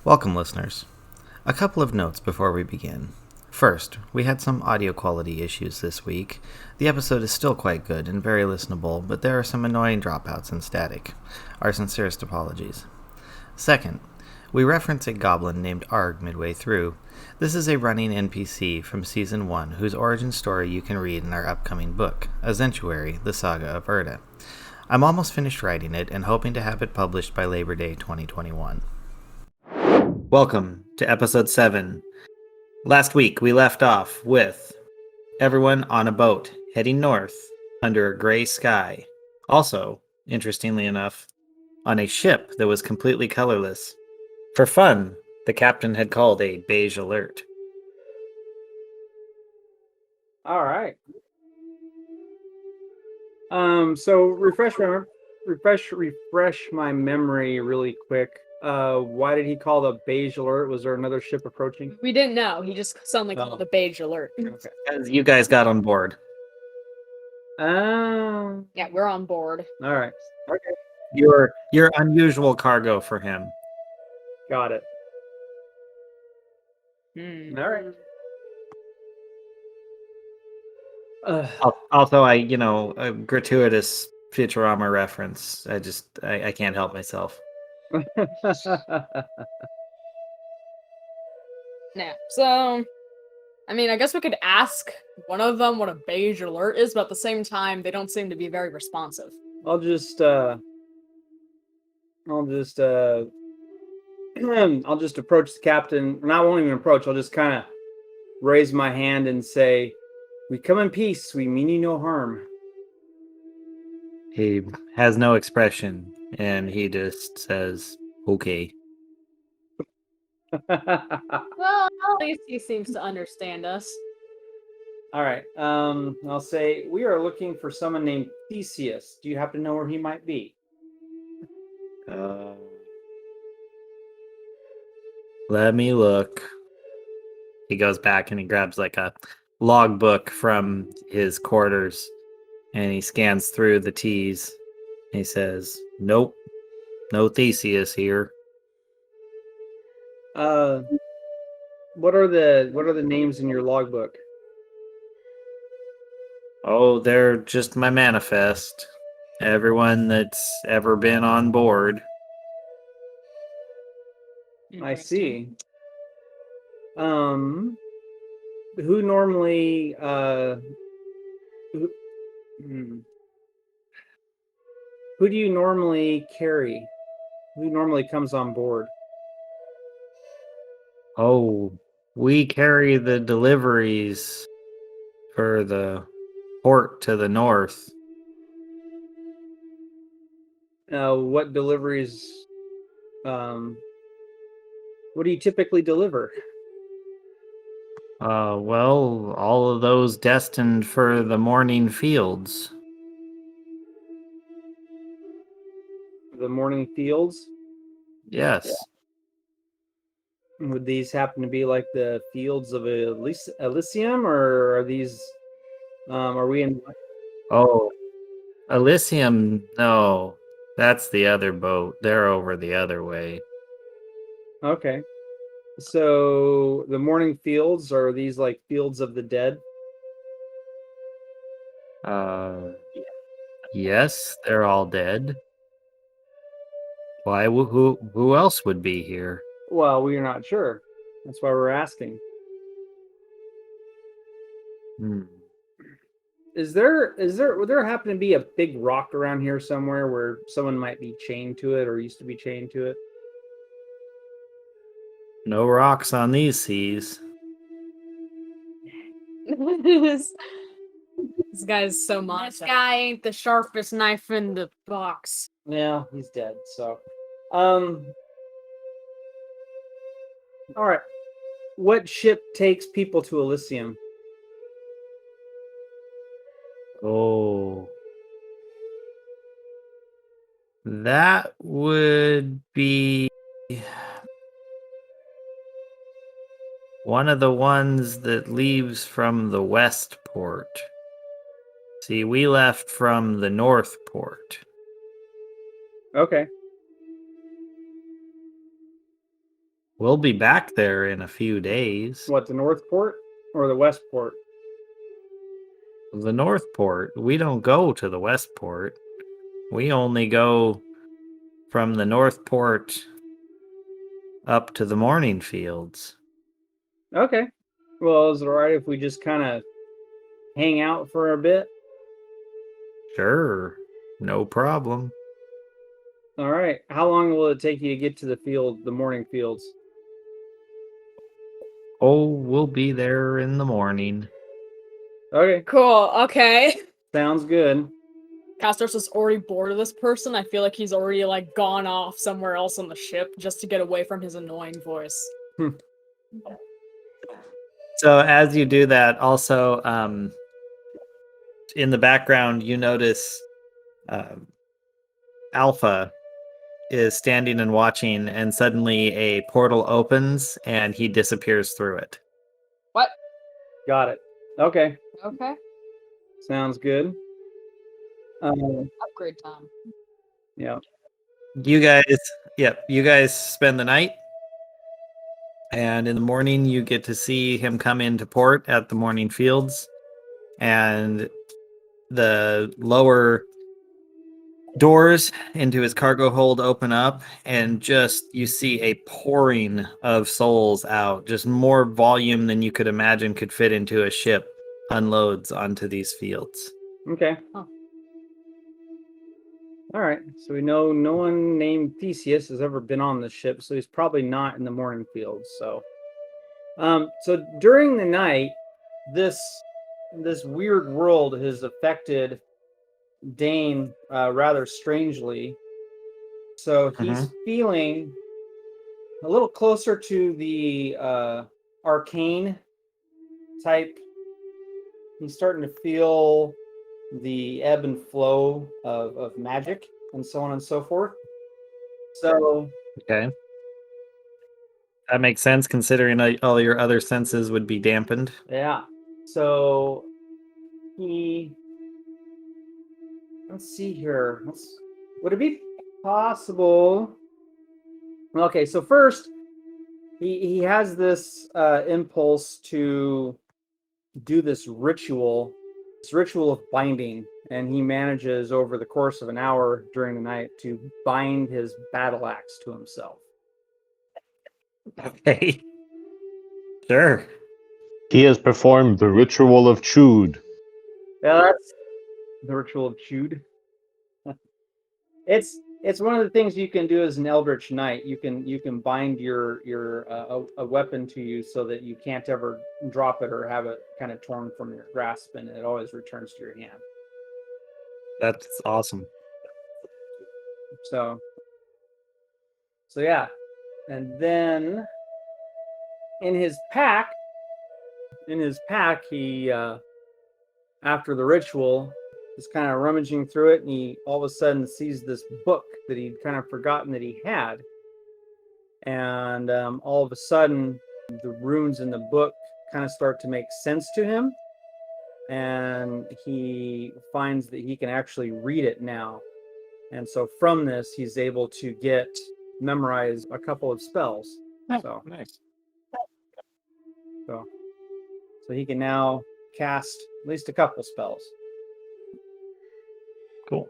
Welcome, listeners. A couple of notes before we begin. First, we had some audio quality issues this week. The episode is still quite good and very listenable, but there are some annoying dropouts and static. Our sincerest apologies. Second, we reference a goblin named Arg midway through. This is a running NPC from Season 1 whose origin story you can read in our upcoming book, Azentuary, the Saga of Erda. I'm almost finished writing it and hoping to have it published by Labor Day 2021. Welcome to Episode 7. Last week we left off with everyone on a boat heading north under a gray sky. Also, interestingly enough, on a ship that was completely colorless. For fun, the captain had called a beige alert. All right. So refresh my memory really quick. Why did he call the beige alert? Was there another ship approaching? We didn't know. He just suddenly called the beige alert. Okay. As you guys got on board. Yeah, we're on board. All right. Okay. Your unusual cargo for him. Got it. All right. Also, a gratuitous Futurama reference. I can't help myself. Yeah. So, I mean, I guess we could ask one of them what a beige alert is, but at the same time, they don't seem to be very responsive. I'll just I'll just approach the captain, and I won't even approach. I'll just kind of raise my hand and say, "We come in peace. We mean you no harm." He has no expression, and he just says, "Okay." Well, at least he seems to understand us. All right. I'll say we are looking for someone named Theseus. Do you happen to know where he might be? Let me look. He goes back and he grabs like a logbook from his quarters, and he scans through the T's. He says, "Nope, no Theseus here." What are the names in your logbook? Oh, they're just my manifest. Everyone that's ever been on board. I see. Who normally who do you normally carry? Who normally comes on board? Oh, we carry the deliveries for the port to the north. What deliveries? What do you typically deliver? Well, all of those destined for the morning fields. The morning fields? Yes. Would these happen to be like the fields of Elysium, or are these? Are we in? Oh, Elysium, no. That's the other boat. They're over the other way. Okay. So the morning fields, are these like fields of the dead? Yes, they're all dead. Why? Who else would be here? Well, we're not sure. That's why we're asking. Would there happen to be a big rock around here somewhere where someone might be chained to it or used to be chained to it? No rocks on these seas. This guy's so modest. This guy ain't the sharpest knife in the box. Yeah, he's dead. So, all right. What ship takes people to Elysium? Oh. That would be one of the ones that leaves from the west port. See, we left from the north port. Okay. We'll be back there in a few days. What, the North Port or the West Port? The North Port. We don't go to the West Port. We only go from the North Port up to the Morning Fields. Okay. Well, is it all right if we just kind of hang out for a bit? Sure. No problem. All right. How long will it take you to get to the morning fields? Oh, we'll be there in the morning. Okay. Cool. Okay. Sounds good. Castor's is already bored of this person. I feel like he's already like gone off somewhere else on the ship just to get away from his annoying voice. So as you do that, also in the background, you notice Alpha is standing and watching, and suddenly a portal opens and he disappears through it. What? Got it. Okay. Okay. Sounds good. Upgrade time. Yeah. You guys spend the night, and in the morning you get to see him come into port at the Morning Fields, and the lower doors into his cargo hold open up, and just you see a pouring of souls out. Just more volume than you could imagine could fit into a ship unloads onto these fields. Okay. Huh. All right. So we know no one named Theseus has ever been on the ship, so he's probably not in the morning fields. So during the night, this weird world has affected Dane rather strangely. So he's feeling a little closer to the arcane type. He's starting to feel the ebb and flow of magic and so on and so forth. So Okay. That makes sense considering all your other senses would be dampened. yeah. So let's see here. Would it be possible? Okay, so first he has this impulse to do this ritual of binding, and he manages over the course of an hour during the night to bind his battle axe to himself. Okay. Sure. He has performed the ritual of Chud. Yeah, that's the ritual of Chud. It's one of the things you can do as an Eldritch Knight. You can bind your a weapon to you so that you can't ever drop it or have it kind of torn from your grasp, and it always returns to your hand. That's awesome. So yeah, and then in his pack, he after the ritual is kind of rummaging through it, and he all of a sudden sees this book that he'd kind of forgotten that he had, and all of a sudden the runes in the book kind of start to make sense to him, and he finds that he can actually read it now. And so from this, he's able to memorize a couple of spells. So nice. So he can now cast at least a couple spells. Cool.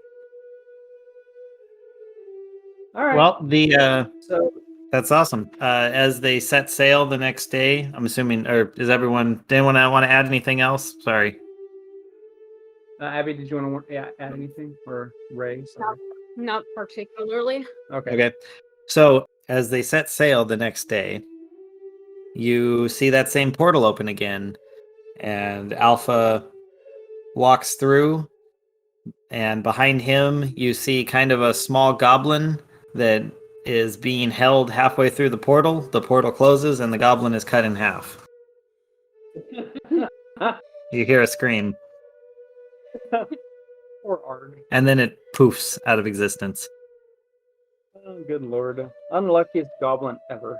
All right. Well, So that's awesome. As they set sail the next day, I'm assuming, or did anyone want to add anything else? Sorry. Abby, did you want to add anything, or Ray? Sorry. Not particularly. Okay. So as they set sail the next day, you see that same portal open again, and Alpha walks through, and behind him you see kind of a small goblin that is being held halfway through the portal. The portal closes and the goblin is cut in half. You hear a scream. Poor Ard. And then it poofs out of existence. Oh, good lord. Unluckiest goblin ever.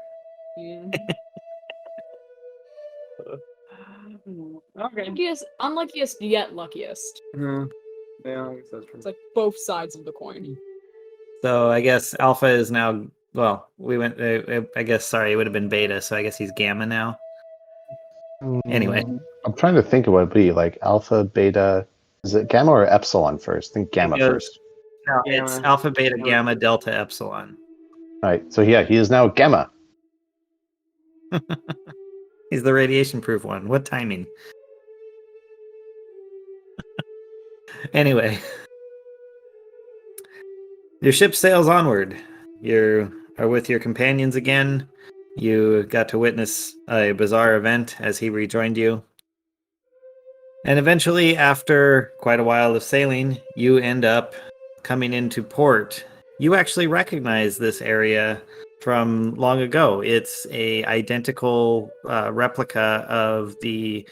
Yeah. Okay. Unluckiest yet luckiest. Yeah, I guess that's true. It's like both sides of the coin. So I guess Alpha is now Well, we went. I guess. Sorry, it would have been beta. So I guess he's gamma now. Anyway. I'm trying to think of what it would be like alpha, beta. Is it gamma or epsilon first? I think gamma It goes- first. No, it's Gamma. alpha, beta, gamma, delta, epsilon. All right. So yeah, he is now gamma. He's the radiation-proof one. What timing? Anyway, your ship sails onward. You are with your companions again. You got to witness a bizarre event as he rejoined you. And eventually, after quite a while of sailing, you end up coming into port. You actually recognize this area from long ago. It's a identical replica of the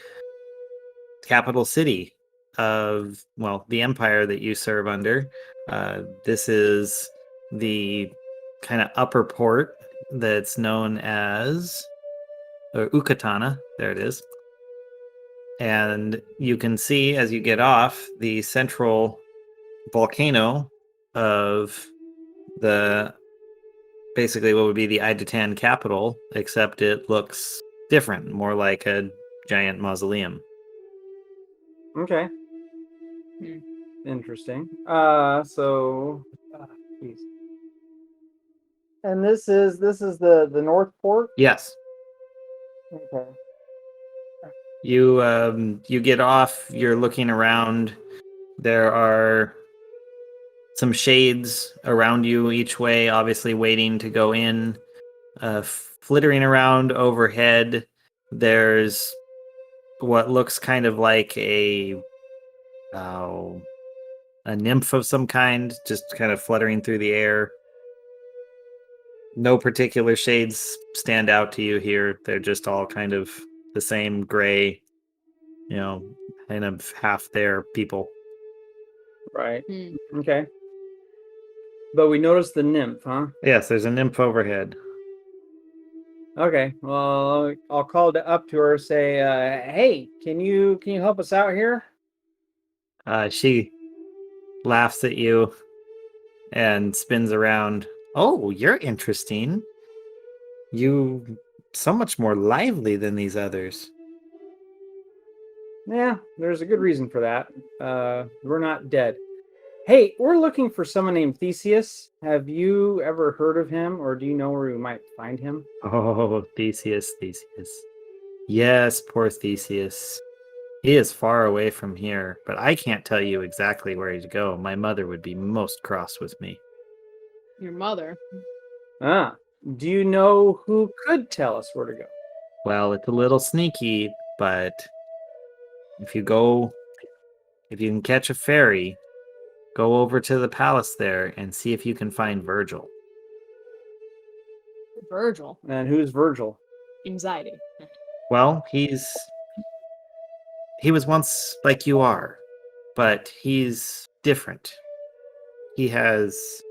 capital city of, well, the empire that you serve under. This is the kind of upper port that's known as Ukatana. There it is. And you can see as you get off the central volcano of the basically what would be the Idatan capital, except it looks different, more like a giant mausoleum. Okay. Hmm. Interesting. Geez. And this is the North Port. Yes. Okay. You get off, you're looking around. There are some shades around you each way, obviously waiting to go in. Flittering around overhead, there's what looks kind of like a nymph of some kind, just kind of fluttering through the air. No particular shades stand out to you here. They're just all kind of the same gray, kind of half there people. Right. Hmm. Okay. But we noticed the nymph, huh? Yes, there's a nymph overhead. Okay. Well, I'll call up to her. Say, hey, can you help us out here? She laughs at you and spins around. Oh, you're interesting. You so much more lively than these others. Yeah, there's a good reason for that. We're not dead. Hey, we're looking for someone named Theseus. Have you ever heard of him, or do you know where we might find him? Oh, Theseus. Yes, poor Theseus. He is far away from here, but I can't tell you exactly where to go. My mother would be most cross with me. Your mother. Do you know who could tell us where to go? Well, it's a little sneaky, but if you can catch a ferry, go over to the palace there and see if you can find Virgil. Virgil. And who's Virgil? Anxiety. Well, he was once like you are, but he's different. He has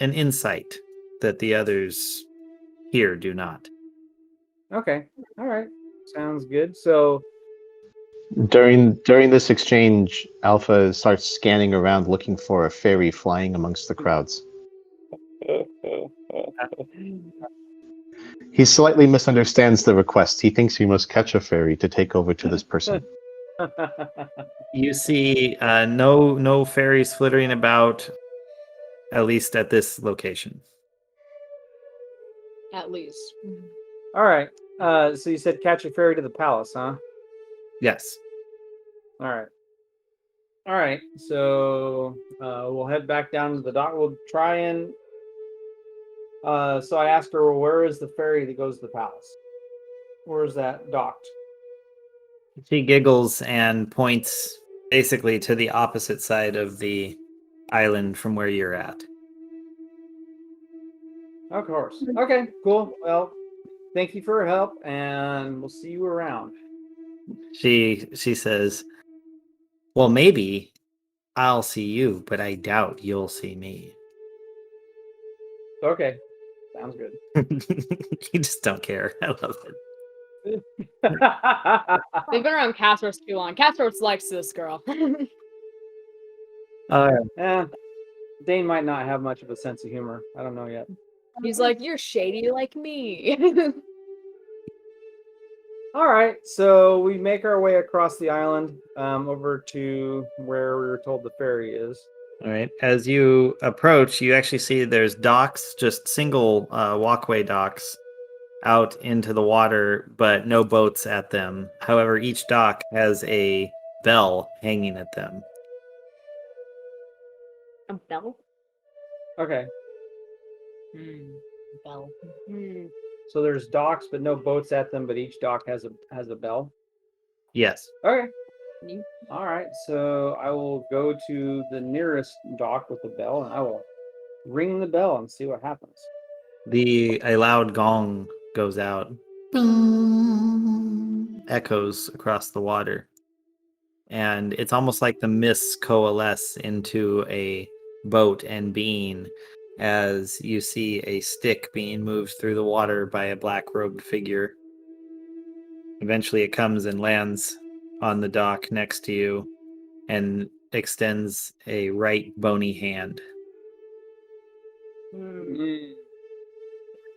an insight that the others here do not. Okay. All right. Sounds good. So, During this exchange, Alpha starts scanning around looking for a fairy flying amongst the crowds. He slightly misunderstands the request. He thinks he must catch a fairy to take over to this person. You see no fairies flittering about, at least at this location. At least. all right. So you said catch a ferry to the palace, huh? Yes. All right. All right. So we'll head back down to the dock. We'll try and. So I asked her, well, where is the ferry that goes to the palace? Where is that docked? She giggles and points basically to the opposite side of the island from where you're at. Of course. Okay, cool. Well, thank you for your help, and we'll see you around. She says, well, maybe I'll see you, but I doubt you'll see me. Okay, sounds good. You just don't care. I love it. They've been around Castros too long. Castros likes this girl. Yeah, Dane might not have much of a sense of humor. I don't know yet. He's like, you're shady like me. All right, so we make our way across the island over to where we were told the ferry is. All right. As you approach, you actually see there's docks, just single walkway docks out into the water, but no boats at them. However, each dock has a bell hanging at them. A bell? Okay, Bell. so there's docks, but no boats at them. But each dock has a bell. Yes. Okay. Neat. All right, so I will go to the nearest dock with the bell, and I will ring the bell and see what happens. A loud gong goes out, echoes across the water, and it's almost like the mists coalesce into a boat and being as you see a stick being moved through the water by a black-robed figure. Eventually it comes and lands on the dock next to you and extends a right bony hand.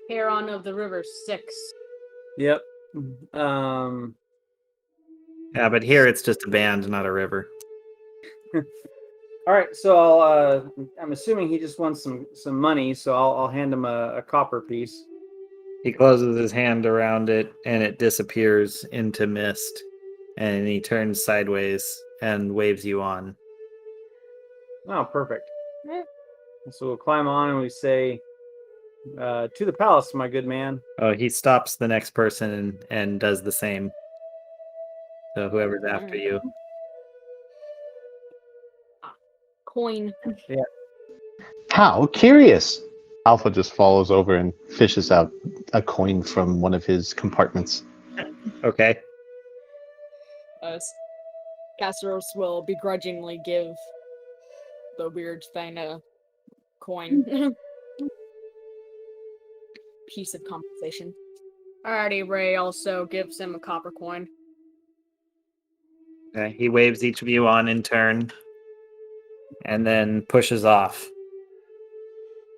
Heron of the River 6. Yep. Yeah, but here it's just a band, not a river. All right, so I'm assuming he just wants some money, so I'll hand him a copper piece. He closes his hand around it and it disappears into mist, and he turns sideways and waves you on. Oh, perfect. Eh. So we'll climb on and we say, to the palace, my good man. Oh, he stops the next person and does the same. So whoever's after you. Coin. How curious! Alpha just follows over and fishes out a coin from one of his compartments. Okay. Castros will begrudgingly give the weird thing a coin. Piece of compensation. Alrighty, Ray also gives him a copper coin. Okay. He waves each of you on in turn and then pushes off.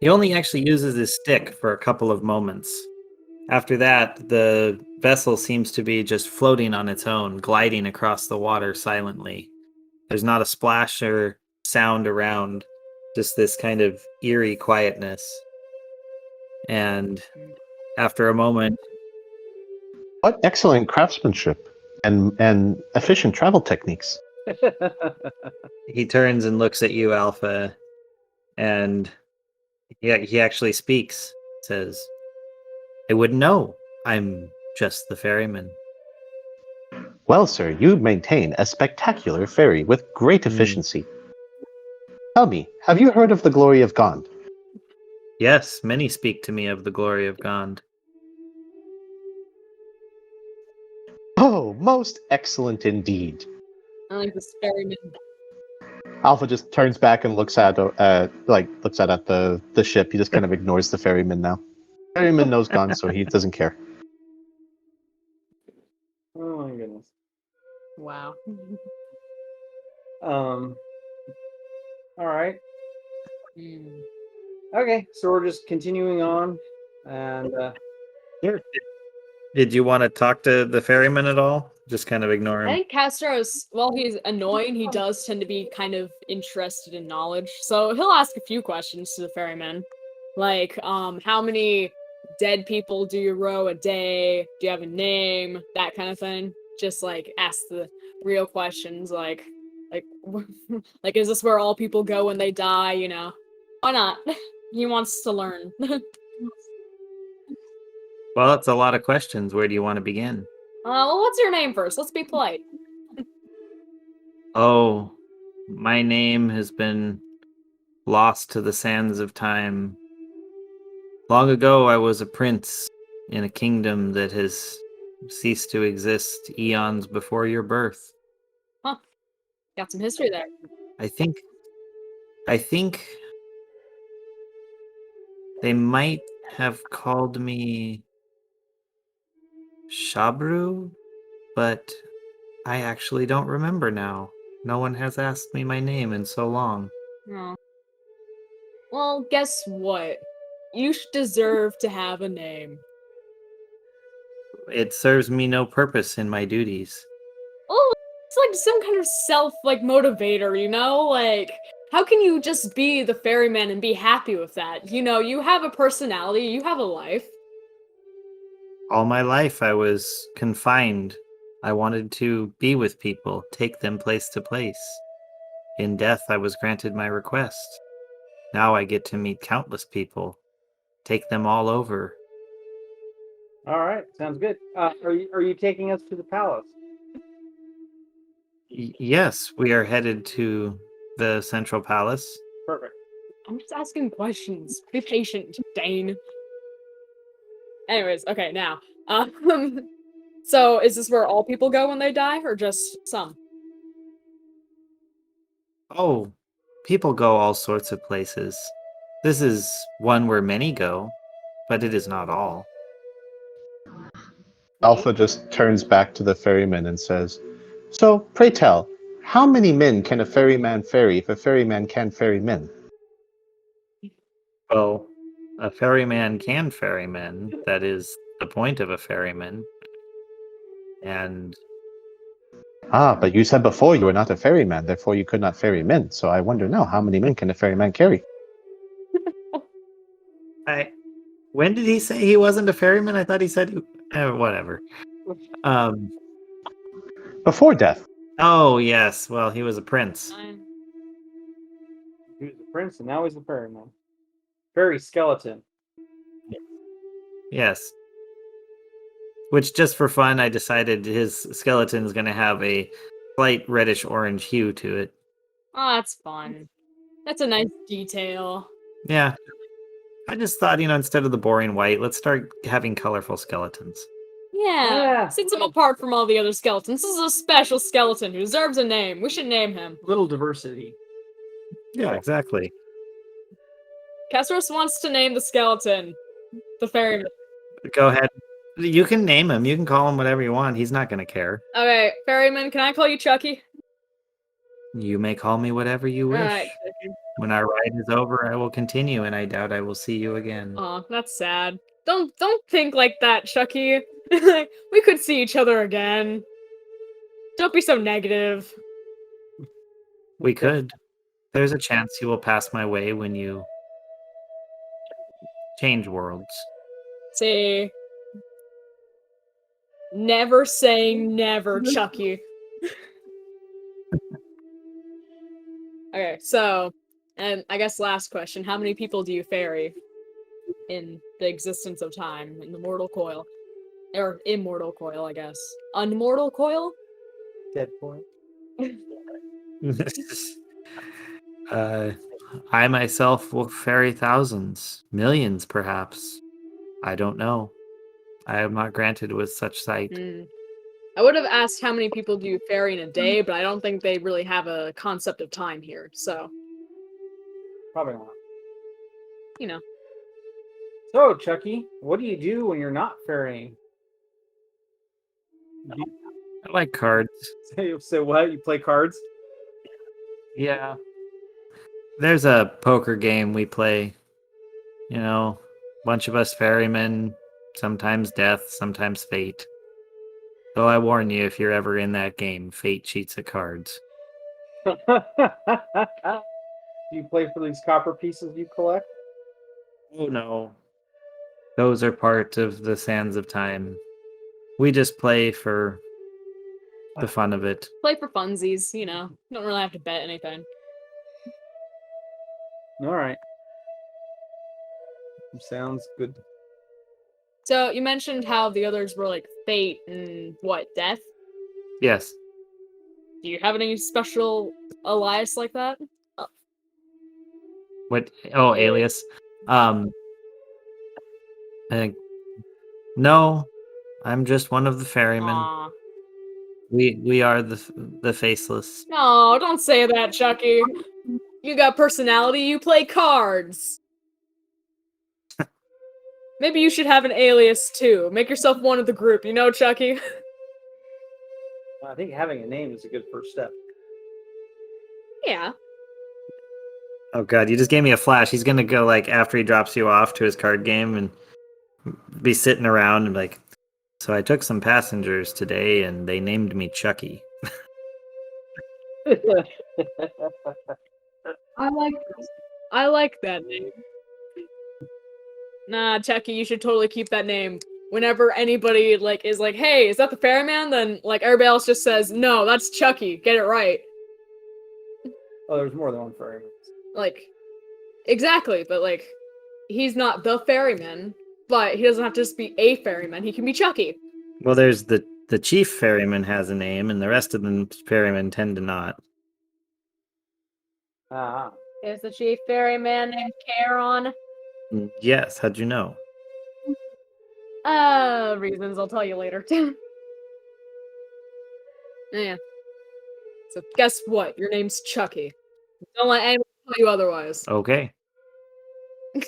He only actually uses his stick for a couple of moments. After that, the vessel seems to be just floating on its own, gliding across the water silently. There's not a splash or sound around, just this kind of eerie quietness. And after a moment, What excellent craftsmanship and efficient travel techniques. he turns and looks at you, Alpha, and he actually speaks, says, I wouldn't know. I'm just the ferryman. Well, sir, you maintain a spectacular ferry with great efficiency. Tell me, have you heard of the glory of Gond? Yes, many speak to me of the glory of Gond. Oh, most excellent indeed. I like this ferryman. Alpha just turns back and looks at the ship. He just kind of ignores the ferryman now. Ferryman knows Gond, so he doesn't care. Oh my goodness. Wow. All right. Okay, so we're just continuing on, and Did you want to talk to the ferryman at all? Just kind of ignore I him. think Castros, while he's annoying, he does tend to be kind of interested in knowledge. So he'll ask a few questions to the ferryman. Like, how many dead people do you row a day? Do you have a name? That kind of thing. Just like ask the real questions, like, like is this where all people go when they die? You know, why not? He wants to learn. Well, it's a lot of questions. Where do you want to begin? Well, what's your name first? Let's be polite. Oh, my name has been lost to the sands of time. Long ago, I was a prince in a kingdom that has ceased to exist eons before your birth. Huh. Got some history there. I think they might have called me Shabru, but I actually don't remember now. No one has asked me my name in so long. Oh. Well, guess what? You deserve to have a name. It serves me no purpose in my duties. Oh, it's like some kind of motivator, you know? Like, how can you just be the ferryman and be happy with that? You know, you have a personality, you have a life. All my life I was confined. I wanted to be with people, take them place to place. In death I was granted my request. Now I get to meet countless people, take them all over. All right, sounds good. Are you taking us to the palace? Yes, we are headed to the Central Palace. Perfect. I'm just asking questions. Be patient, Dane. Anyways, okay, now. So is this where all people go when they die, or just some? Oh, people go all sorts of places. This is one where many go, but it is not all. Alpha just turns back to the ferryman and says, "So, pray tell, how many men can a ferryman ferry if a ferryman can ferry men?" Well, a ferryman can ferry men. That is the point of a ferryman. And Ah, but you said before you were not a ferryman, therefore you could not ferry men. So I wonder now, how many men can a ferryman carry? when did he say he wasn't a ferryman? I thought he said whatever. Before death. Oh yes, well he was a prince. He was the prince, and now he's the ferryman. Fairy skeleton. Yes. Which, just for fun, I decided his skeleton is going to have a slight reddish orange hue to it. Oh, that's fun. That's a nice detail. Yeah. I just thought, instead of the boring white, let's start having colorful skeletons. Yeah. Sets him apart from all the other skeletons. This is a special skeleton who deserves a name. We should name him. Little diversity. Yeah, exactly. Kesros wants to name the skeleton the ferryman. Go ahead. You can name him. You can call him whatever you want. He's not going to care. Okay, ferryman, can I call you Chucky? You may call me whatever you wish. Alright. When our ride is over, I will continue, and I doubt I will see you again. Aw, that's sad. Don't think like that, Chucky. We could see each other again. Don't be so negative. We could. There's a chance you will pass my way when you change worlds. See. Never saying never, Chucky. Okay, so, and I guess last question. How many people do you ferry in the existence of time, in the mortal coil? Or immortal coil, I guess. Unmortal coil? Dead point. I myself will ferry thousands, millions perhaps. I don't know. I am not granted with such sight. I would have asked how many people do you ferry in a day, but I don't think they really have a concept of time here, so. Probably not. You know. So, Chucky, what do you do when you're not ferrying? I like cards. So what? You play cards? Yeah. There's a poker game we play. Bunch of us ferrymen, sometimes death, sometimes fate. Though I warn you, if you're ever in that game, fate cheats at cards. Do you play for these copper pieces you collect? Oh no. Those are part of the sands of time. We just play for the fun of it. Play for funsies, Don't really have to bet anything. All right. Sounds good. So, you mentioned how the others were like fate and what, death? Yes. Do you have any special alias like that? What? Oh, alias. No, I'm just one of the ferrymen. Aww. We are the faceless. No, don't say that, Chucky. You got personality, you play cards. Maybe you should have an alias too. Make yourself one of the group, Chucky? Well, I think having a name is a good first step. Yeah. Oh god, you just gave me a flash. He's gonna go like after he drops you off to his card game and be sitting around and like, so I took some passengers today and they named me Chucky. I like that name. Nah, Chucky, you should totally keep that name. Whenever anybody like is like, "Hey, is that the ferryman?" Then like everybody else just says, "No, that's Chucky. Get it right." Oh, there's more than one ferryman. Like, exactly, but like, he's not the ferryman, but he doesn't have to just be a ferryman. He can be Chucky. Well, there's the chief ferryman has a name, and the rest of the ferrymen tend to not. Ah. Is the chief ferryman named Charon? Yes, how'd you know? Reasons I'll tell you later. Yeah. So guess what? Your name's Chucky. Don't let anyone tell you otherwise. Okay. I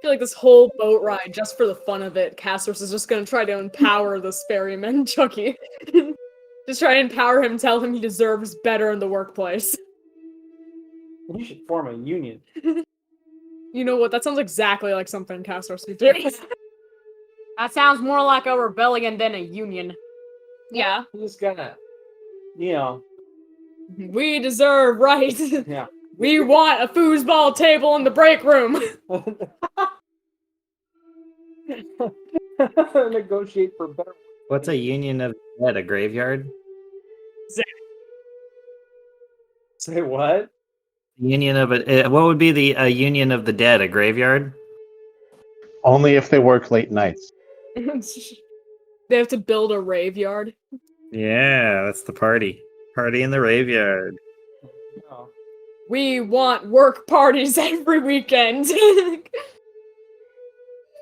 feel like this whole boat ride, just for the fun of it, Castros is just gonna try to empower this ferryman, Chucky. Just try to empower him, tell him he deserves better in the workplace. You should form a union. You know what? That sounds exactly like something Castros would do. That sounds more like a rebellion than a union. Yeah. You just gotta, you know. We deserve rights. Yeah. We want a foosball table in the break room. Negotiate for better. What's a union of the dead? A graveyard? Say what? Union of what would be the union of the dead? A graveyard? Only if they work late nights. They have to build a rave yard. Yeah, that's the party. Party in the graveyard. No. We want work parties every weekend.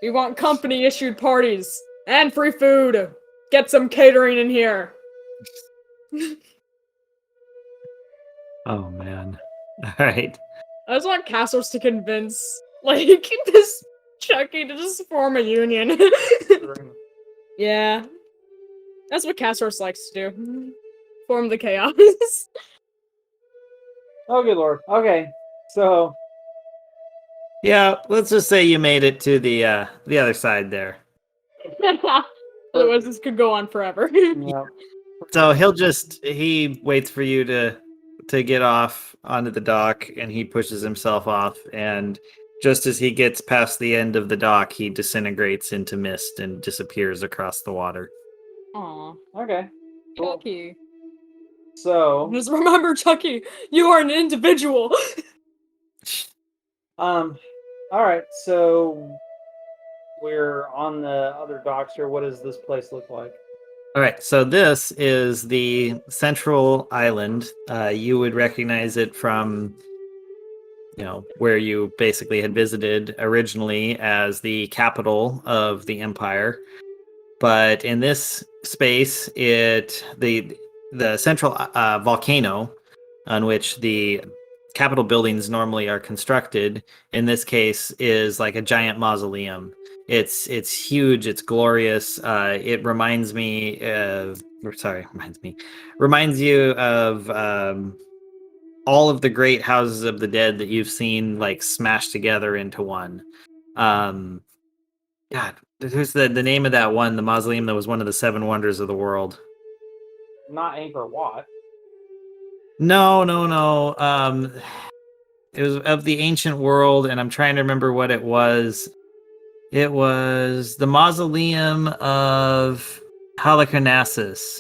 We want company issued parties and free food. Get some catering in here. Oh man. All right. I just want Castles to convince, like, this Chucky to just form a union. Yeah. That's what Castors likes to do. Form the chaos. Oh, good lord. Okay, so Yeah, let's just say you made it to the other side there. Otherwise, this could go on forever. yeah. So he waits for you to get off onto the dock, and he pushes himself off, and just as he gets past the end of the dock, he disintegrates into mist and disappears across the water. Aw, Okay. Cool. Chucky. So Just remember, Chucky, you are an individual. all right, so we're on the other docks here. What does this place look like? All right, so this is the central island. You would recognize it from, where you basically had visited originally as the capital of the empire. But in this space, the central volcano on which the Capitol buildings normally are constructed, in this case, is like a giant mausoleum. It's huge. It's glorious. It reminds you of all of the great houses of the dead that you've seen like smashed together into one. God, who's the name of that one? The mausoleum that was one of the seven wonders of the world. Not Angkor Wat. No. It was of the ancient world, and I'm trying to remember what it was. It was the mausoleum of Halicarnassus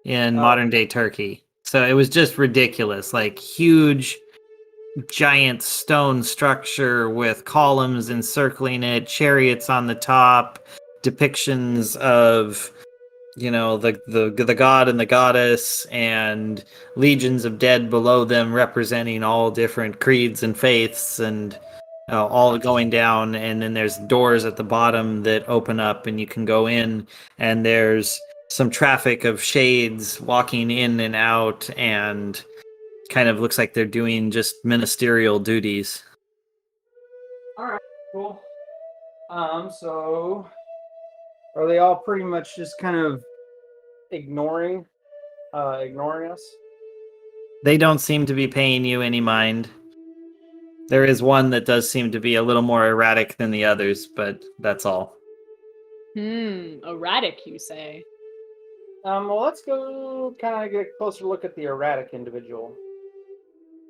in modern day Turkey. So it was just ridiculous, like huge, giant stone structure with columns encircling it, chariots on the top, depictions of the god and the goddess, and legions of dead below them representing all different creeds and faiths, and all going down. And then there's doors at the bottom that open up and you can go in, and there's some traffic of shades walking in and out, and kind of looks like they're doing just ministerial duties. All right, cool. So are they all pretty much just kind of ignoring us? They don't seem to be paying you any mind. There is one that does seem to be a little more erratic than the others, but that's all. Erratic, you say? Well, let's go kind of get a closer look at the erratic individual.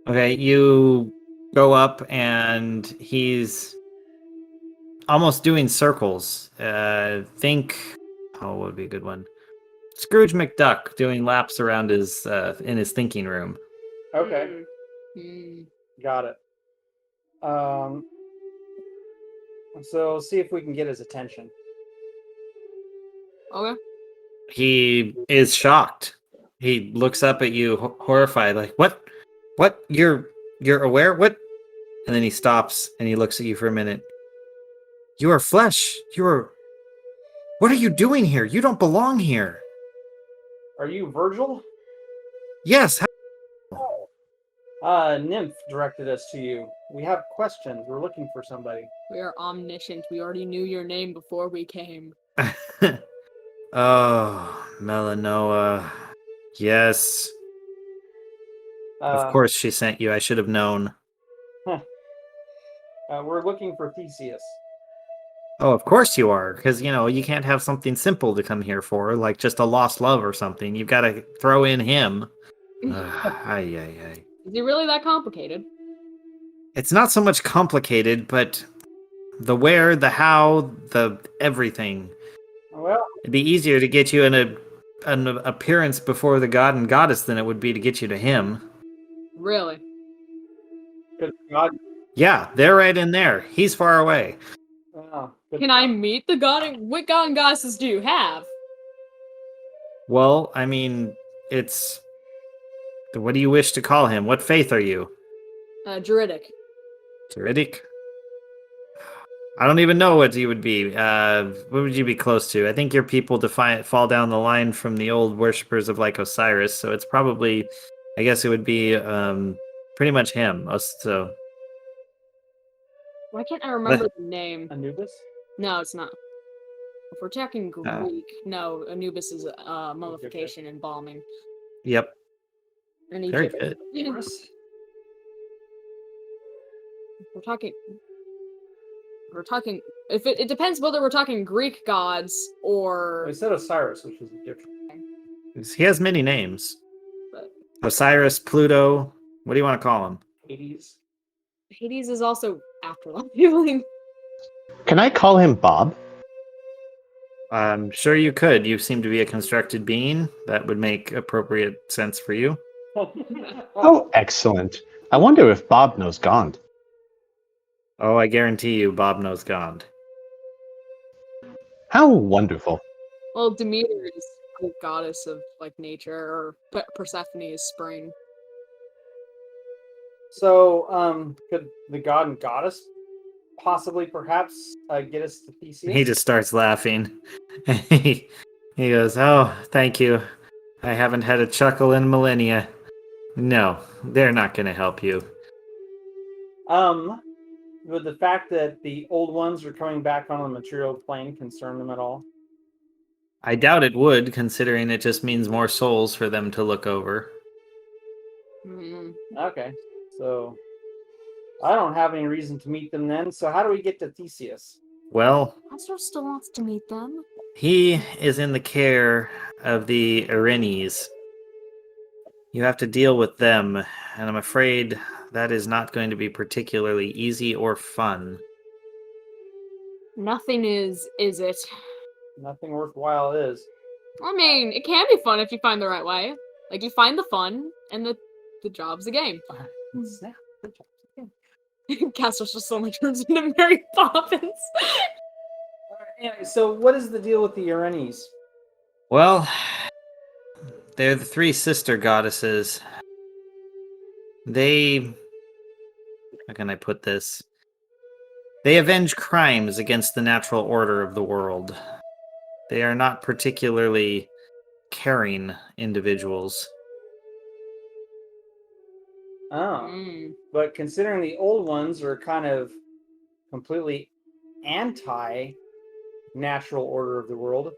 Okay, you go up and he's almost doing circles. Think, what would be a good one? Scrooge McDuck doing laps around his in his thinking room. Okay, got it. So see if we can get his attention. Okay. He is shocked. He looks up at you, horrified, like, "What? What? You're aware? What?" And then he stops and he looks at you for a minute. "You are flesh. You are. What are you doing here? You don't belong here." Are you Virgil? Yes. Nymph directed us to you. We have questions. We're looking for somebody. We are omniscient. We already knew your name before we came. Oh, Melanoa. Yes. Of course she sent you. I should have known. We're looking for Theseus. Oh, of course you are. Because, you can't have something simple to come here for, like just a lost love or something. You've got to throw in him. Ay. Is he really that complicated? It's not so much complicated, but the where, the how, the everything. Well, it'd be easier to get you an appearance before the god and goddess than it would be to get you to him. Really? God. Yeah, they're right in there. He's far away. Can I meet the god? What god and goddesses do you have? Well, I mean, it's... What do you wish to call him? What faith are you? Druidic. Druidic? I don't even know what you would be. What would you be close to? I think your people fall down the line from the old worshippers of like Osiris, so it's probably... I guess it would be pretty much him. So... Why can't I remember the name? Anubis? No, it's not. If we're talking Greek, no, Anubis is mummification and embalming. Yep. And Very Egypt. good. We're talking. If it depends whether we're talking Greek gods or. We said Osiris, which is different. He has many names. But Osiris, Pluto. What do you want to call him? Hades. Hades is also afterlife healing. Can I call him Bob? Sure you could. You seem to be a constructed being. That would make appropriate sense for you. Oh, excellent. I wonder if Bob knows Gond. Oh, I guarantee you Bob knows God. How wonderful. Well, Demeter is the goddess of like nature, or Persephone is spring. So, could the god and goddess possibly, perhaps, get us to Theseus? He just starts laughing. he goes, "Oh, thank you. I haven't had a chuckle in millennia. No, they're not going to help you." Would the fact that the old ones are coming back on the material plane concern them at all? I doubt it would, considering it just means more souls for them to look over. Okay, so I don't have any reason to meet them then. So how do we get to Theseus? Well, Astro still wants to meet them. he is in the care of the Erinyes. You have to deal with them, and I'm afraid that is not going to be particularly easy or fun. Nothing is it? Nothing worthwhile is. I mean, it can be fun if you find the right way. Like, you find the fun, and the job's a game. Snap. Castor's just suddenly turns into Mary Poppins. Anyway, so what is the deal with the Erinyes? Well, they're the three sister goddesses. How can I put this? They avenge crimes against the natural order of the world. They are not particularly caring individuals. Oh. But considering the old ones are kind of completely anti-natural order of the world,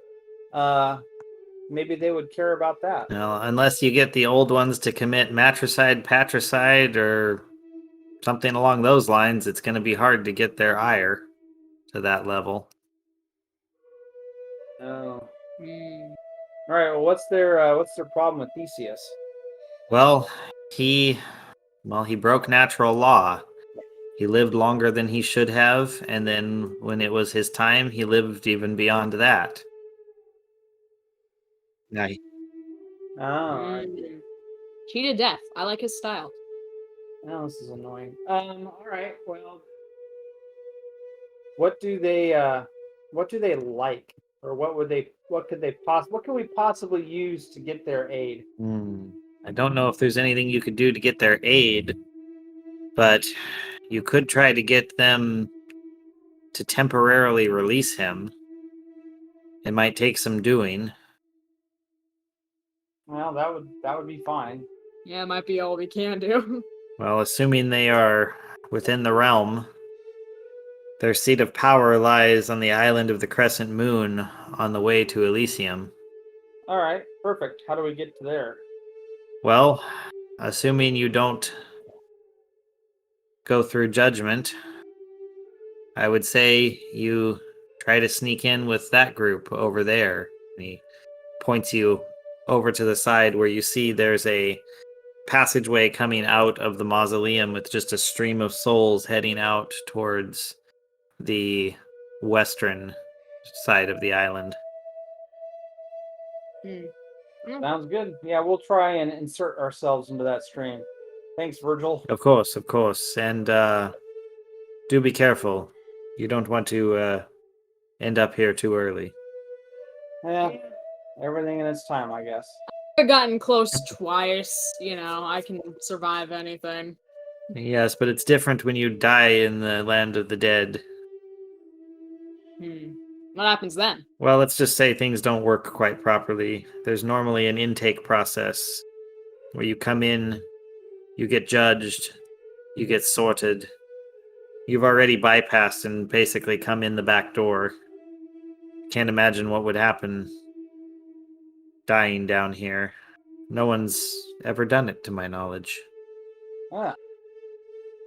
maybe they would care about that. Well, unless you get the old ones to commit matricide, patricide, or something along those lines, it's going to be hard to get their ire to that level. Oh. Hmm. All right. Well, what's their problem with Theseus? Well, he broke natural law. He lived longer than he should have, and then when it was his time, he lived even beyond that. Now, Oh, I- Hmm. Cheated death. I like his style. oh, this is annoying. All right. Well, what do they like, or what can we possibly use to get their aid? I don't know if there's anything you could do to get their aid, but you could try to get them to temporarily release him. It might take some doing. Well, that would be fine. Yeah, it might be all we can do. Well, assuming they are within the realm, their seat of power lies on the island of the Crescent Moon on the way to Elysium. All right, perfect. How do we get to there? Well, assuming you don't go through judgment, I would say you try to sneak in with that group over there. And he points you over to the side where you see there's a passageway coming out of the mausoleum with just a stream of souls heading out towards the western side of the island. Sounds good. Yeah, we'll try and insert ourselves into that stream. Thanks, Virgil. Of course. And do be careful. You don't want to end up here too early. Yeah, everything in its time, I guess. I've gotten close twice. I can survive anything. Yes, but it's different when you die in the land of the dead. What happens then? Well, let's just say things don't work quite properly. There's normally an intake process where you come in, you get judged, you get sorted. You've already bypassed and basically come in the back door. Can't imagine what would happen dying down here. No one's ever done it, to my knowledge. Ah.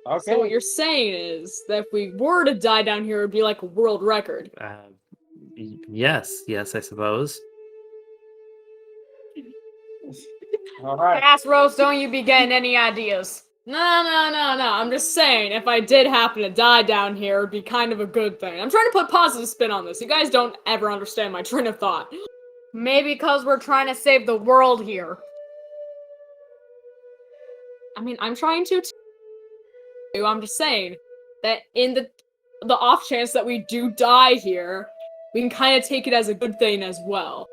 Okay. So what you're saying is that if we were to die down here, it would be like a world record. Yes, I suppose. All right. Ass roast, don't you be getting any ideas. No. I'm just saying, if I did happen to die down here, it'd be kind of a good thing. I'm trying to put positive spin on this. You guys don't ever understand my train of thought. Maybe because we're trying to save the world here. I mean, I'm trying to too. I'm just saying that in the off chance that we do die here, we can kind of take it as a good thing as well.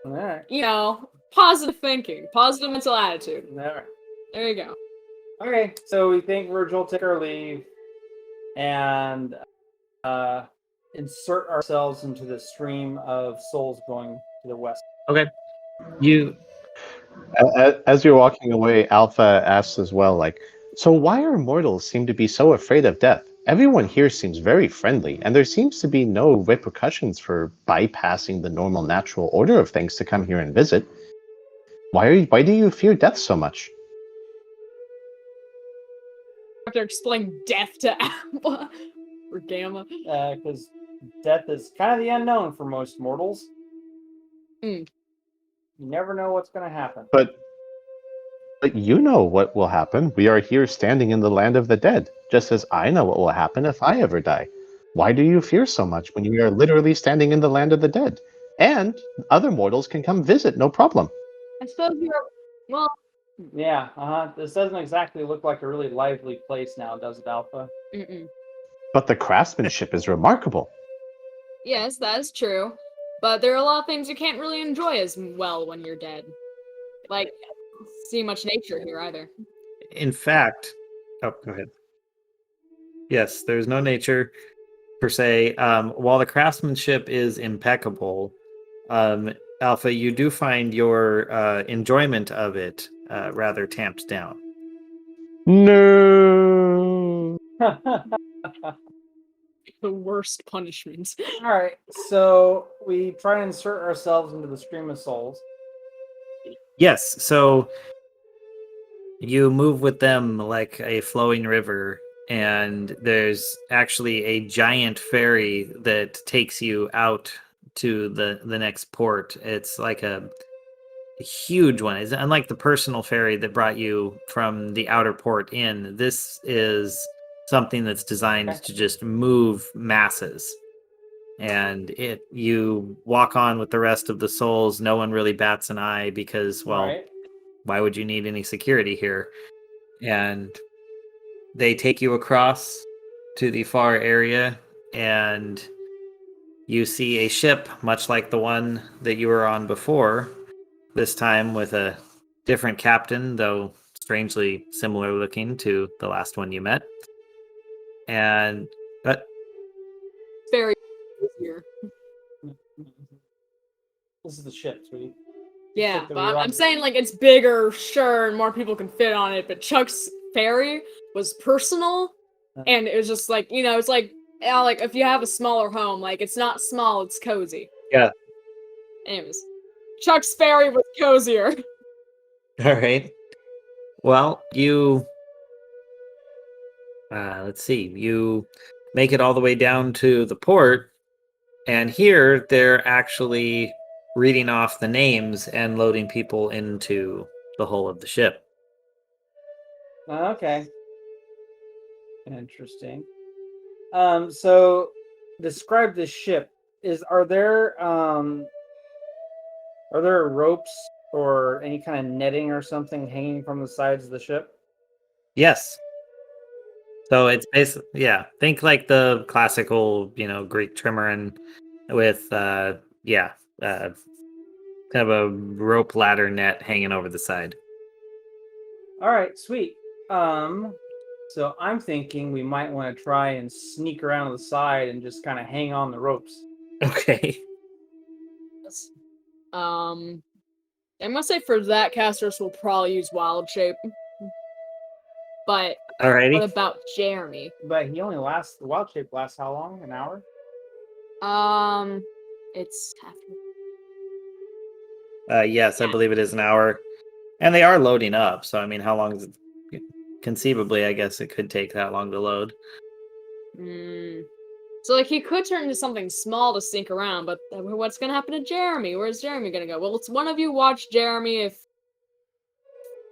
All right. Positive thinking, positive mental attitude. All right. There you go. Okay, so we think Virgil take our leave and insert ourselves into the stream of souls going to the west. Okay. As you're walking away, Alpha asks as well, like, so why are mortals seem to be so afraid of death? Everyone here seems very friendly, and there seems to be no repercussions for bypassing the normal natural order of things to come here and visit. Why do you fear death so much? I have to explain death to Alpha or Gamma. Because death is kind of the unknown for most mortals. Mm. You never know what's going to happen. But you know what will happen. We are here standing in the land of the dead, just as I know what will happen if I ever die. Why do you fear so much when we are literally standing in the land of the dead? And other mortals can come visit, no problem. I suppose well. Yeah, This doesn't exactly look like a really lively place now, does it, Alpha? Mm-mm. But the craftsmanship is remarkable. Yes, that is true. But there are a lot of things you can't really enjoy as well when you're dead. Like, see much nature here either. In fact, go ahead. Yes, there's no nature per se. While the craftsmanship is impeccable, Alpha, you do find your enjoyment of it rather tamped down. No. The worst punishment. All right, so we try and insert ourselves into the stream of souls. Yes, so you move with them like a flowing river, and there's actually a giant ferry that takes you out to the next port. It's like a huge one. It's unlike the personal ferry that brought you from the outer port in. This is something that's designed Okay. to just move masses. And you walk on with the rest of the souls. No one really bats an eye because, well, Right. why would you need any security here? And they take you across to the far area, and you see a ship much like the one that you were on before, this time with a different captain, though strangely similar looking to the last one you met. And Very easier. This is the ship, sweetie. Yeah, Ship that but we were I'm on. saying like it's bigger, sure, and more people can fit on it. But Chuck's ferry was personal, and it was just like it's like like if you have a smaller home, like it's not small, it's cozy. Yeah. Anyways, Chuck's ferry was cozier. all right. Well, you let's see. You make it all the way down to the port, and here they're actually reading off the names and loading people into the hull of the ship. Okay. Interesting. So describe the ship. Are there ropes or any kind of netting or something hanging from the sides of the ship? Yes. So it's basically, yeah, think like the classical, Greek trimaran with kind of a rope ladder net hanging over the side. All right, sweet. So I'm thinking we might want to try and sneak around to the side and just kind of hang on the ropes. Okay. I'm gonna say for that, casters will probably use wild shape. But Alrighty. what about Jeremy? But he only lasts, the wild shape lasts how long? An hour? It's half. Yes, I believe it is an hour. And they are loading up, so I mean, how long is it? Conceivably, I guess it could take that long to load. So like he could turn into something small to sneak around, but what's gonna happen to Jeremy? Where's Jeremy gonna go? Well, it's one of you watch Jeremy if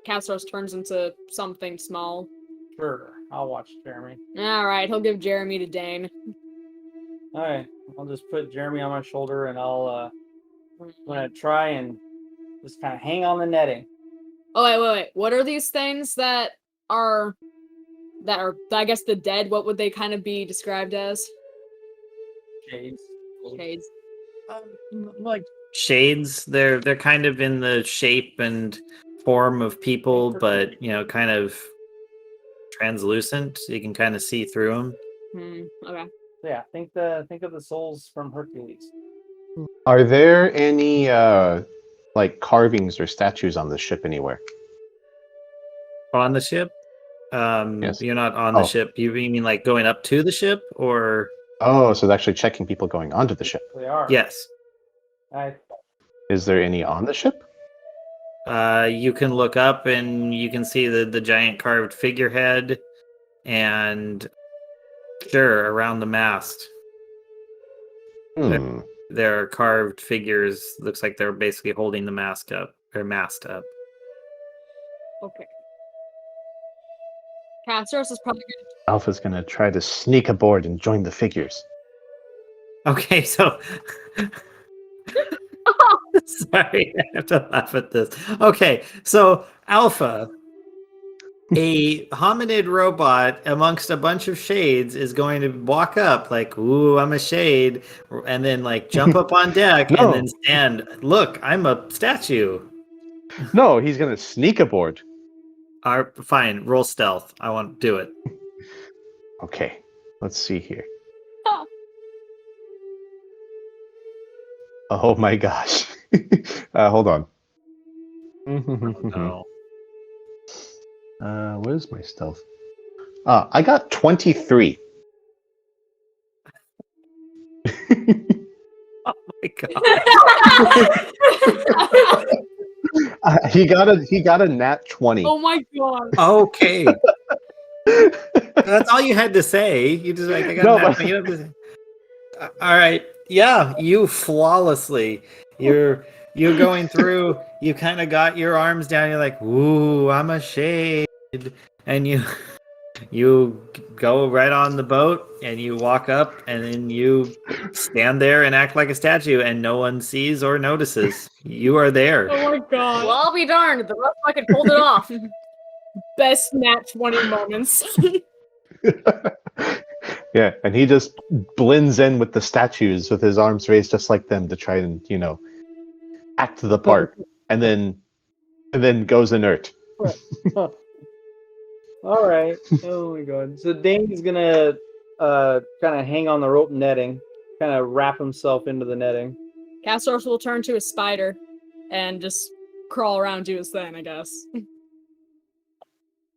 Castros turns into something small. Sure, I'll watch Jeremy. Alright, he'll give Jeremy to Dane. Alright, I'll just put Jeremy on my shoulder and I'm gonna try and just kind of hang on the netting. Oh, wait. What are these things that are, I guess, the dead? What would they kind of be described as? Shades. Shades. Like shades, they're kind of in the shape and form of people, but kind of translucent. So you can kind of see through them. Okay. So yeah, think of the souls from Hercules. Are there any like carvings or statues on the ship anywhere? On the ship? Yes. You're not on the ship. You mean like going up to the ship, or? Oh, so they're actually checking people going onto the ship. They are. Yes. Is there any on the ship? You can look up and you can see the giant carved figurehead, and sure, around the mast. There are carved figures. Looks like they're basically holding the mast up. Okay. Castros is probably good. Alpha's gonna try to sneak aboard and join the figures. Okay, so sorry, I have to laugh at this. Okay, so Alpha, a hominid robot amongst a bunch of shades, is going to walk up like, "Ooh, I'm a shade," and then like jump up on deck and then stand. Look, I'm a statue. No, he's gonna sneak aboard. Fine, roll stealth. I want to do it. Okay, let's see here. Oh my gosh. Hold on. No. What is my stealth? I got 23. Oh my god. He got a nat 20. Oh my god. Okay. That's all you had to say. You just like I got No, that. but- You have to say. All right. Yeah, you flawlessly. You're going through. You kind of got your arms down. You're like, "Ooh, I'm a shade," and you go right on the boat and you walk up and then you stand there and act like a statue and no one sees or notices. You are there. Oh my god. Well, I'll be darned. The rough bucket pulled it off. Best nat 20 moments. Yeah, and he just blends in with the statues with his arms raised just like them to try and, act the part. And then goes inert. All right. Oh my god. So Dane's gonna kind of hang on the rope netting, kind of wrap himself into the netting. Castros will turn to a spider and just crawl around, do his thing, I guess.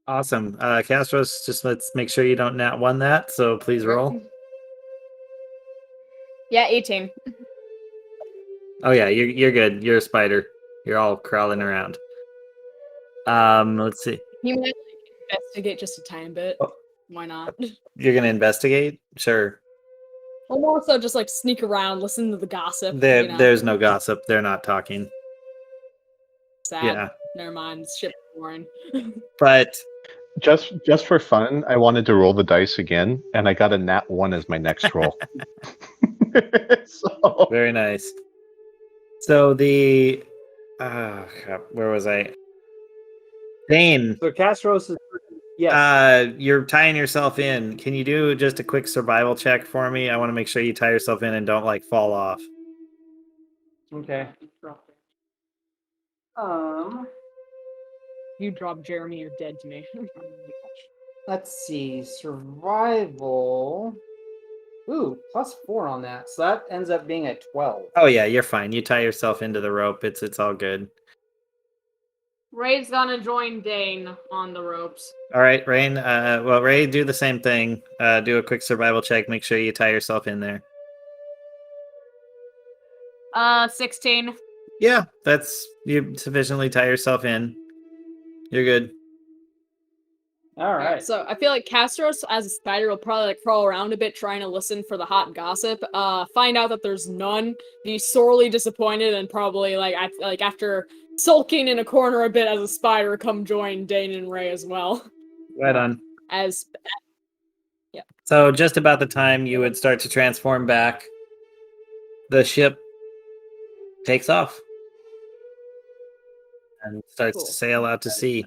Awesome. Castros, just let's make sure you don't nat one that, so please roll. Yeah, 18. Oh yeah, you're good. You're a spider. You're all crawling around. Let's see. You might investigate just a tiny bit. Oh. Why not? You're gonna investigate? Sure. Or more so just like sneak around, listen to the gossip. There's no gossip. They're not talking. Sad. Yeah. Never mind. This ship's boring. But Just for fun, I wanted to roll the dice again, and I got a nat 1 as my next roll. So very nice. So the crap, where was I? Dane, So Castros is yes. you're tying yourself in. Can you do just a quick survival check for me? I want to make sure you tie yourself in and don't like fall off. Okay. You drop Jeremy, you're dead to me. Let's see. Survival. Ooh, +4 on that. So that ends up being a 12. Oh yeah, you're fine. You tie yourself into the rope. It's all good. Ray's gonna join Dane on the ropes. All right, Rain. Well, Ray, do the same thing. Do a quick survival check. Make sure you tie yourself in there. 16. Yeah, you sufficiently tie yourself in. You're good. All right. So I feel like Castros as a spider will probably like crawl around a bit trying to listen for the hot gossip. Find out that there's none. Be sorely disappointed and probably after sulking in a corner a bit as a spider, come join Dane and Ray as well. Right on. Yeah. So just about the time you would start to transform back, the ship takes off and starts to sail out to sea.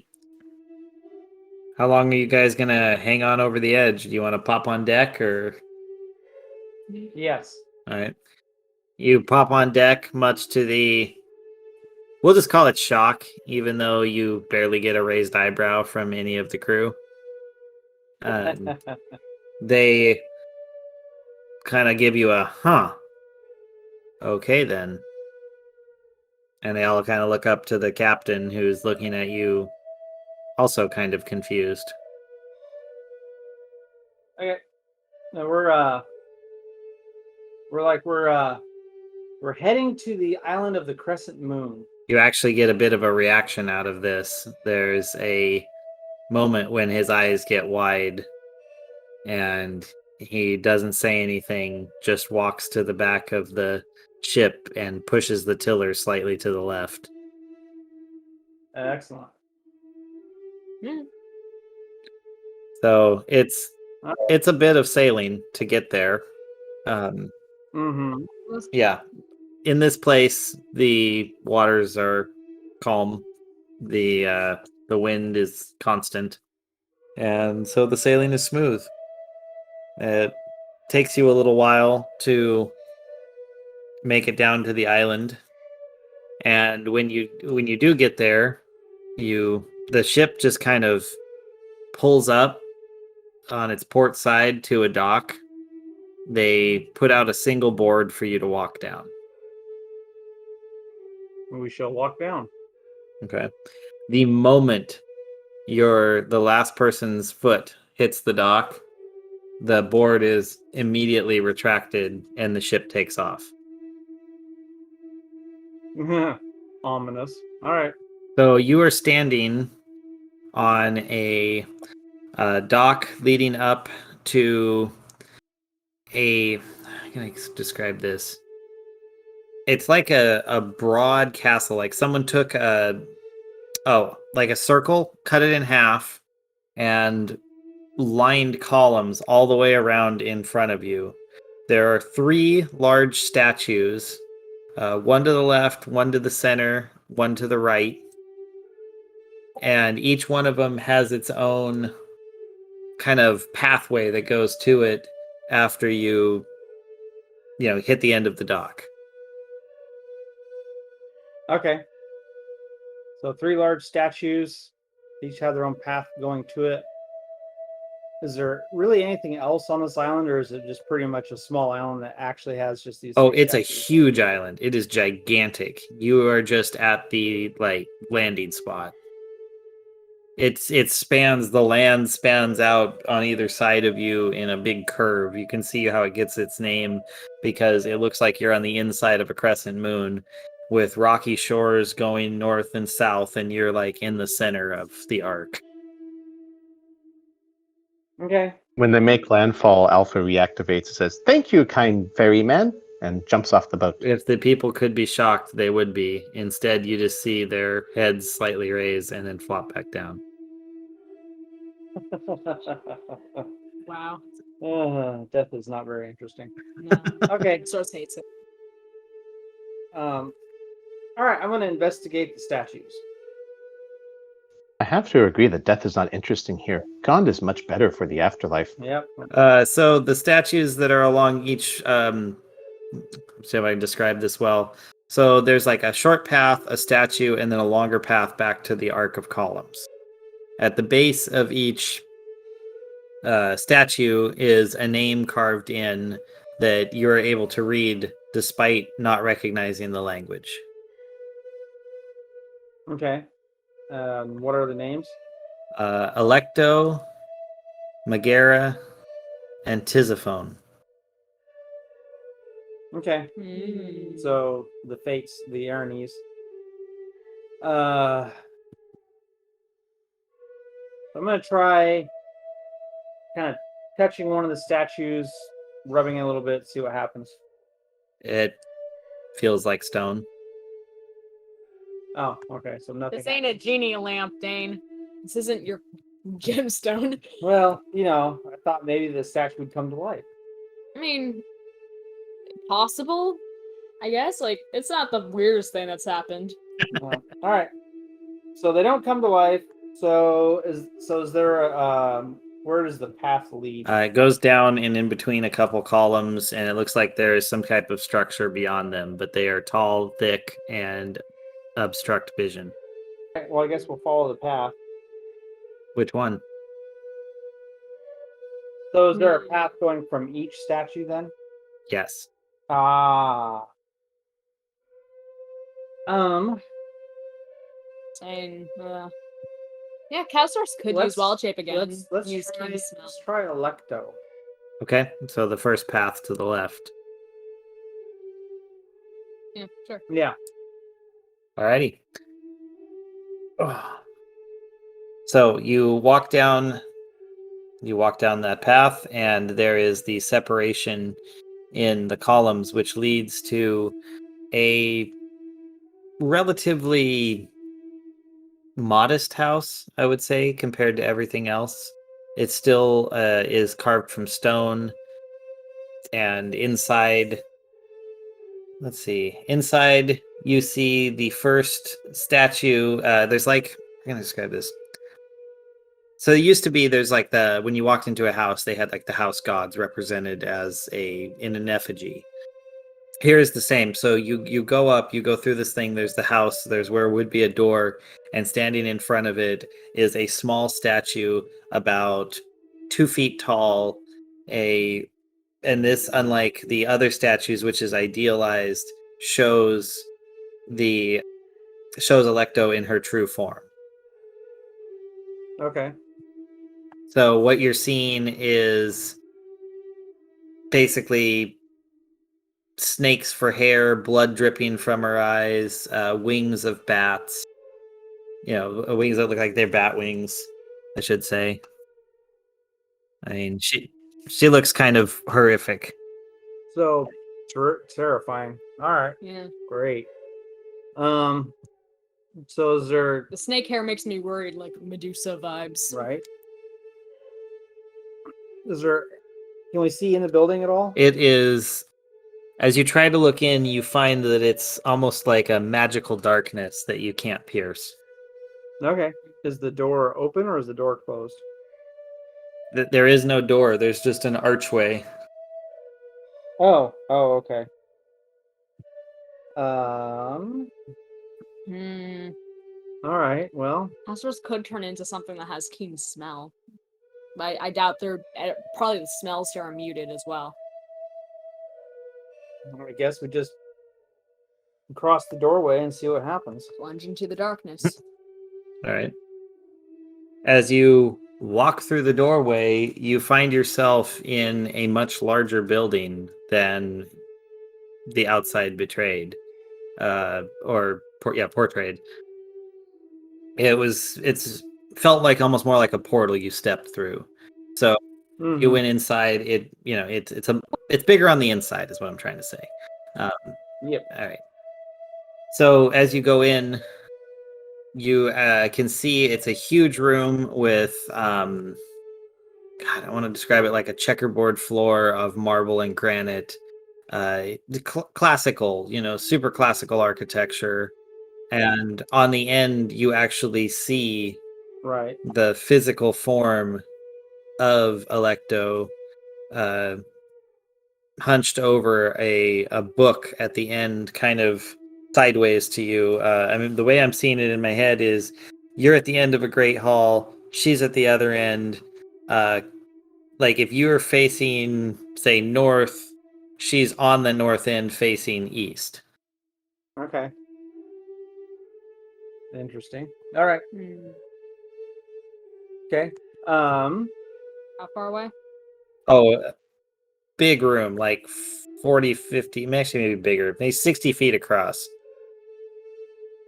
How long are you guys gonna hang on over the edge? Do you want to pop on deck or? Yes. All right. You pop on deck, much to the. We'll just call it shock, even though you barely get a raised eyebrow from any of the crew. They kind of give you a huh. Okay then. And they all kind of look up to the captain, who's looking at you, also kind of confused. Okay. No, we're heading to the island of the Crescent Moon. You actually get a bit of a reaction out of this. There's a moment when his eyes get wide and he doesn't say anything, just walks to the back of the ship and pushes the tiller slightly to the left. Excellent. Yeah. So it's a bit of sailing to get there. Yeah. In this place, the waters are calm. The wind is constant. And so the sailing is smooth. It takes you a little while to make it down to the island. And when you do get there, the ship just kind of pulls up on its port side to a dock. They put out a single board for you to walk down. We shall walk down. Okay. The moment the last person's foot hits the dock, the board is immediately retracted and the ship takes off. Ominous. All right. So you are standing on a dock leading up to how can I describe this? It's like a broad castle. Like someone took like a circle, cut it in half, and lined columns all the way around in front of you. There are 3 large statues, one to the left, one to the center, one to the right. And each one of them has its own kind of pathway that goes to it after you hit the end of the dock. Okay. So 3 large statues, each have their own path going to it. Is there really anything else on this island, or is it just pretty much a small island that actually has just these? Oh, 3 it's statues? a huge island. It is gigantic. You are just at the landing spot. It spans, the land spans out on either side of you in a big curve. You can see how it gets its name because it looks like you're on the inside of a crescent moon with rocky shores going north and south, and you're like in the center of the arc. Okay. When they make landfall, Alpha reactivates and says, "Thank you, kind ferryman," and jumps off the boat. If the people could be shocked, they would be. Instead, you just see their heads slightly raise and then flop back down. Wow. Death is not very interesting. No. Okay. Source hates it. All right. I'm going to investigate the statues. I have to agree that death is not interesting here. Gond is much better for the afterlife. Yep. So the statues that are along each, see if I can describe this well. So there's like a short path, a statue, and then a longer path back to the arc of columns. At the base of each statue is a name carved in that you're able to read despite not recognizing the language. Okay. What are the names? Electo, Megara, and Tisiphone. Okay. So the fates, the Aranese. I'm gonna try kind of touching one of the statues, rubbing it a little bit, see what happens. It feels like stone. Oh, okay. So nothing. This ain't a genie lamp, Dane. This isn't your gemstone. Well, I thought maybe the statue would come to life. I mean, possible, I guess. Like, it's not the weirdest thing that's happened. All right. So they don't come to life. So is there a where does the path lead? It goes down and in between a couple columns, and it looks like there is some type of structure beyond them, but they are tall, thick, and obstruct vision. Okay, well, I guess we'll follow the path. Which one? So is there a path going from each statue then? Yes. Ah. Saying, yeah, Cowsource could use Wild Shape again. Let's use try, Keen Smell. let's try Electo. Okay, so the first path to the left. Yeah, sure. Yeah. Alrighty. So you walk down that path, and there is the separation in the columns, which leads to a relatively modest house, I would say, compared to everything else. It still is carved from stone, and inside you see the first statue. There's I'm gonna describe this. So it used to be there's when you walked into a house, they had the house gods represented in an effigy. Here is the same. So you go up, you go through this thing, there's the house, there's where would be a door, and standing in front of it is a small statue about 2 feet tall. And this, unlike the other statues, which is idealized, shows Electo in her true form. Okay. So what you're seeing is basically snakes for hair, blood dripping from her eyes, wings of bats. Wings that look like they're bat wings, I should say. I mean, she looks kind of horrific. So terrifying. All right, Yeah. great. So is there The snake hair makes me worried, like Medusa vibes. right? Is there? Can we see in the building at all? It is. As you try to look in, you find that it's almost like a magical darkness that you can't pierce. Okay. Is the door open or is the door closed? There is no door. There's just an archway. Oh, okay. Hmm. All right. Well, House arrest could turn into something that has keen smell. But I doubt probably the smells here are muted as well. I guess we just cross the doorway and see what happens. Plunge into the darkness. All right. As you walk through the doorway, you find yourself in a much larger building than the outside betrayed, portrayed. It's felt like almost more like a portal you stepped through. So you went inside. It's bigger on the inside, is what I'm trying to say. Yep. All right. So as you go in, you can see it's a huge room with God, I want to describe it like a checkerboard floor of marble and granite. Classical, super classical architecture. And on the end, you actually see Right. the physical form of Electo hunched over a book at the end, kind of sideways to you. I mean, the way I'm seeing it in my head is you're at the end of a great hall, she's at the other end. Like if you're facing, say, north, she's on the north end facing east. Okay. Interesting. All right. Okay. How far away? Oh, big room, like 40, 50, actually maybe bigger, maybe 60 feet across.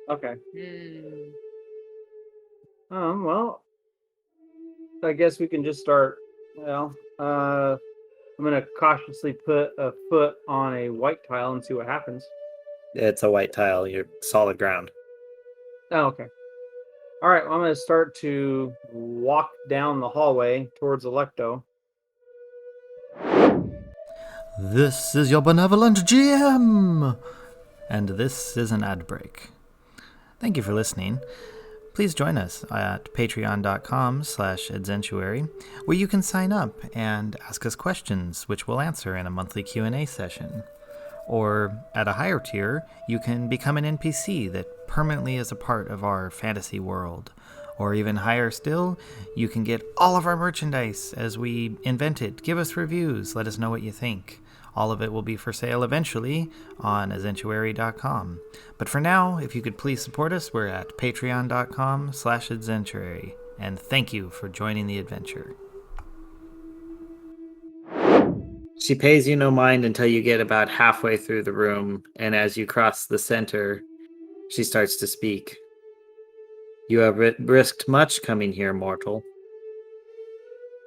Okay. Well, I guess we can just start. Well, I'm gonna cautiously put a foot on a white tile and see what happens. It's a white tile, you're solid ground. Oh, okay. All right. Well, I'm gonna start to walk down the hallway towards Electo. This is your benevolent GM! And this is an ad break. Thank you for listening. Please join us at patreon.com/Azentuary, where you can sign up and ask us questions, which we'll answer in a monthly Q&A session. Or, at a higher tier, you can become an NPC that permanently is a part of our fantasy world. Or even higher still, you can get all of our merchandise as we invent it. Give us reviews, let us know what you think. All of it will be for sale eventually on Azentuary.com. But for now, if you could please support us, we're at patreon.com/Azentuary. And thank you for joining the adventure. She pays you no mind until you get about halfway through the room, and as you cross the center, she starts to speak. You have risked much coming here, mortal.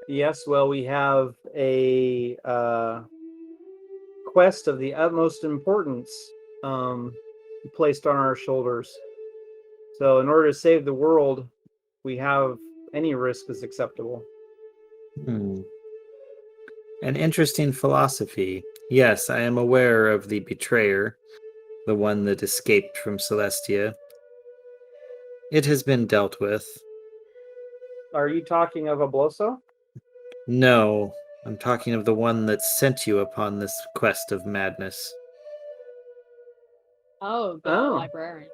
Yes. Well, we have a quest of the utmost importance placed on our shoulders. So, in order to save the world, we have any risk is acceptable. An interesting philosophy. Yes, I am aware of the betrayer, the one that escaped from Celestia. It has been dealt with. Are you talking of Abloso? No, I'm talking of the one that sent you upon this quest of madness. Oh, the Oh. librarian.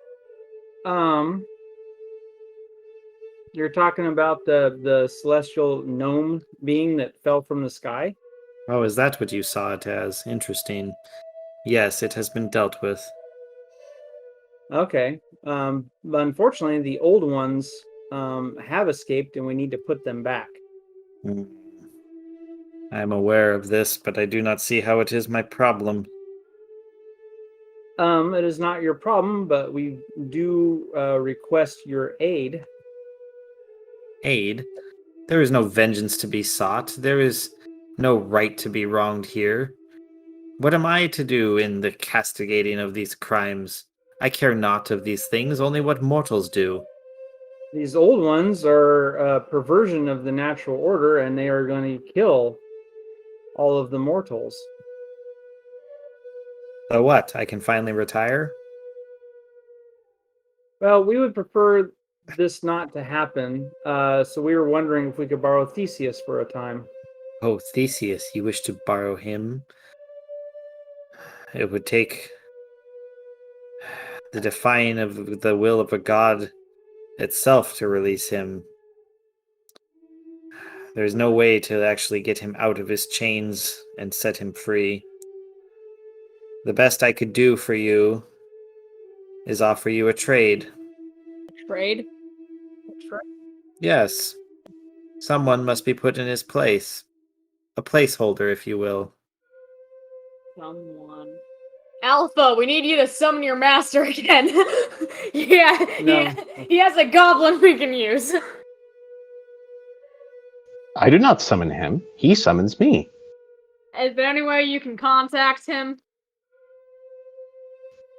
You're talking about the celestial gnome being that fell from the sky? Oh, is that what you saw it as? Interesting. Yes, it has been dealt with. Okay. But unfortunately, the old ones have escaped, and we need to put them back. I am aware of this, but I do not see how it is my problem. It is not your problem, but we do request your aid. Aid? There is no vengeance to be sought. There is no right to be wronged here. What am I to do in the castigating of these crimes? I care not of these things, only what mortals do. These old ones are a perversion of the natural order, and they are going to kill all of the mortals. So what? I can finally retire? Well, we would prefer this not to happen, so we were wondering if we could borrow Theseus for a time. Oh, Theseus, you wish to borrow him? It would take the defying of the will of a god itself to release him. There's no way to actually get him out of his chains and set him free. The best I could do for you is offer you a trade. Trade? Yes. Someone must be put in his place. A placeholder, if you will. Someone. Alpha, we need you to summon your master again. Yeah, No. he has a goblin we can use. I do not summon him. He summons me. Is there any way you can contact him?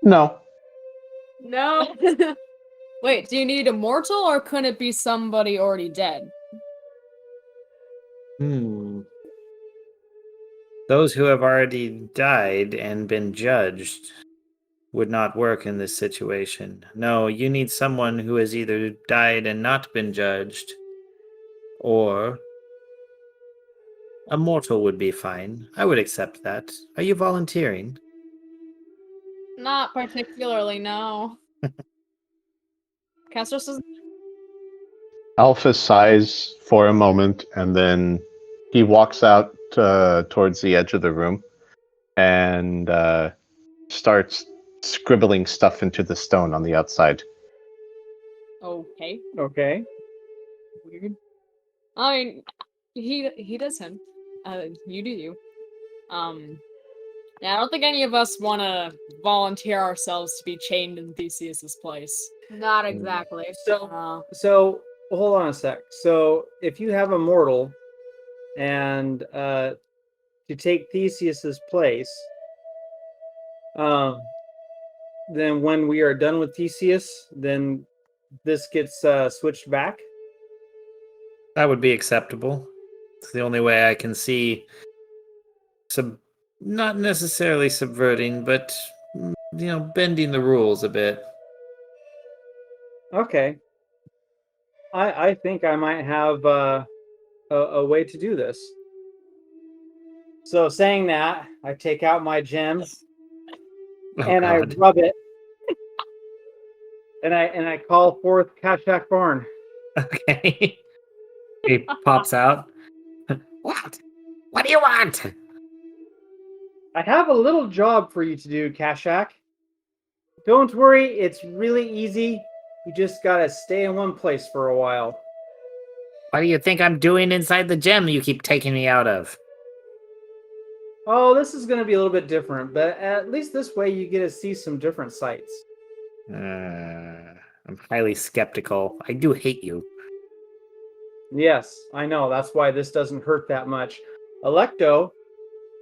No. No. Wait, do you need a mortal or could it be somebody already dead? Those who have already died and been judged would not work in this situation. No, you need someone who has either died and not been judged, or a mortal would be fine. I would accept that. Are you volunteering? Not particularly, no. Castro says Alpha sighs for a moment, and then he walks out towards the edge of the room and starts scribbling stuff into the stone on the outside. okay. Okay. Weird. I mean, he does him. You do you. Yeah, I don't think any of us want to volunteer ourselves to be chained in Theseus's place. Not exactly. So hold on a sec. So if you have a mortal and to take Theseus's place, then when we are done with Theseus, then this gets switched back. That would be acceptable. It's the only way I can see not necessarily subverting, but bending the rules a bit. Okay. I think I might have a way to do this. So saying that, I take out my gem and I rub it, and I call forth Kashak Barn. Okay. He pops out. What? What do you want? I have a little job for you to do, Kashak. Don't worry, it's really easy. You just gotta stay in one place for a while. What do you think I'm doing inside the gem you keep taking me out of? Oh, this is gonna be a little bit different, but at least this way you get to see some different sights. I'm highly skeptical. I do hate you. Yes, I know. That's why this doesn't hurt that much. Electo,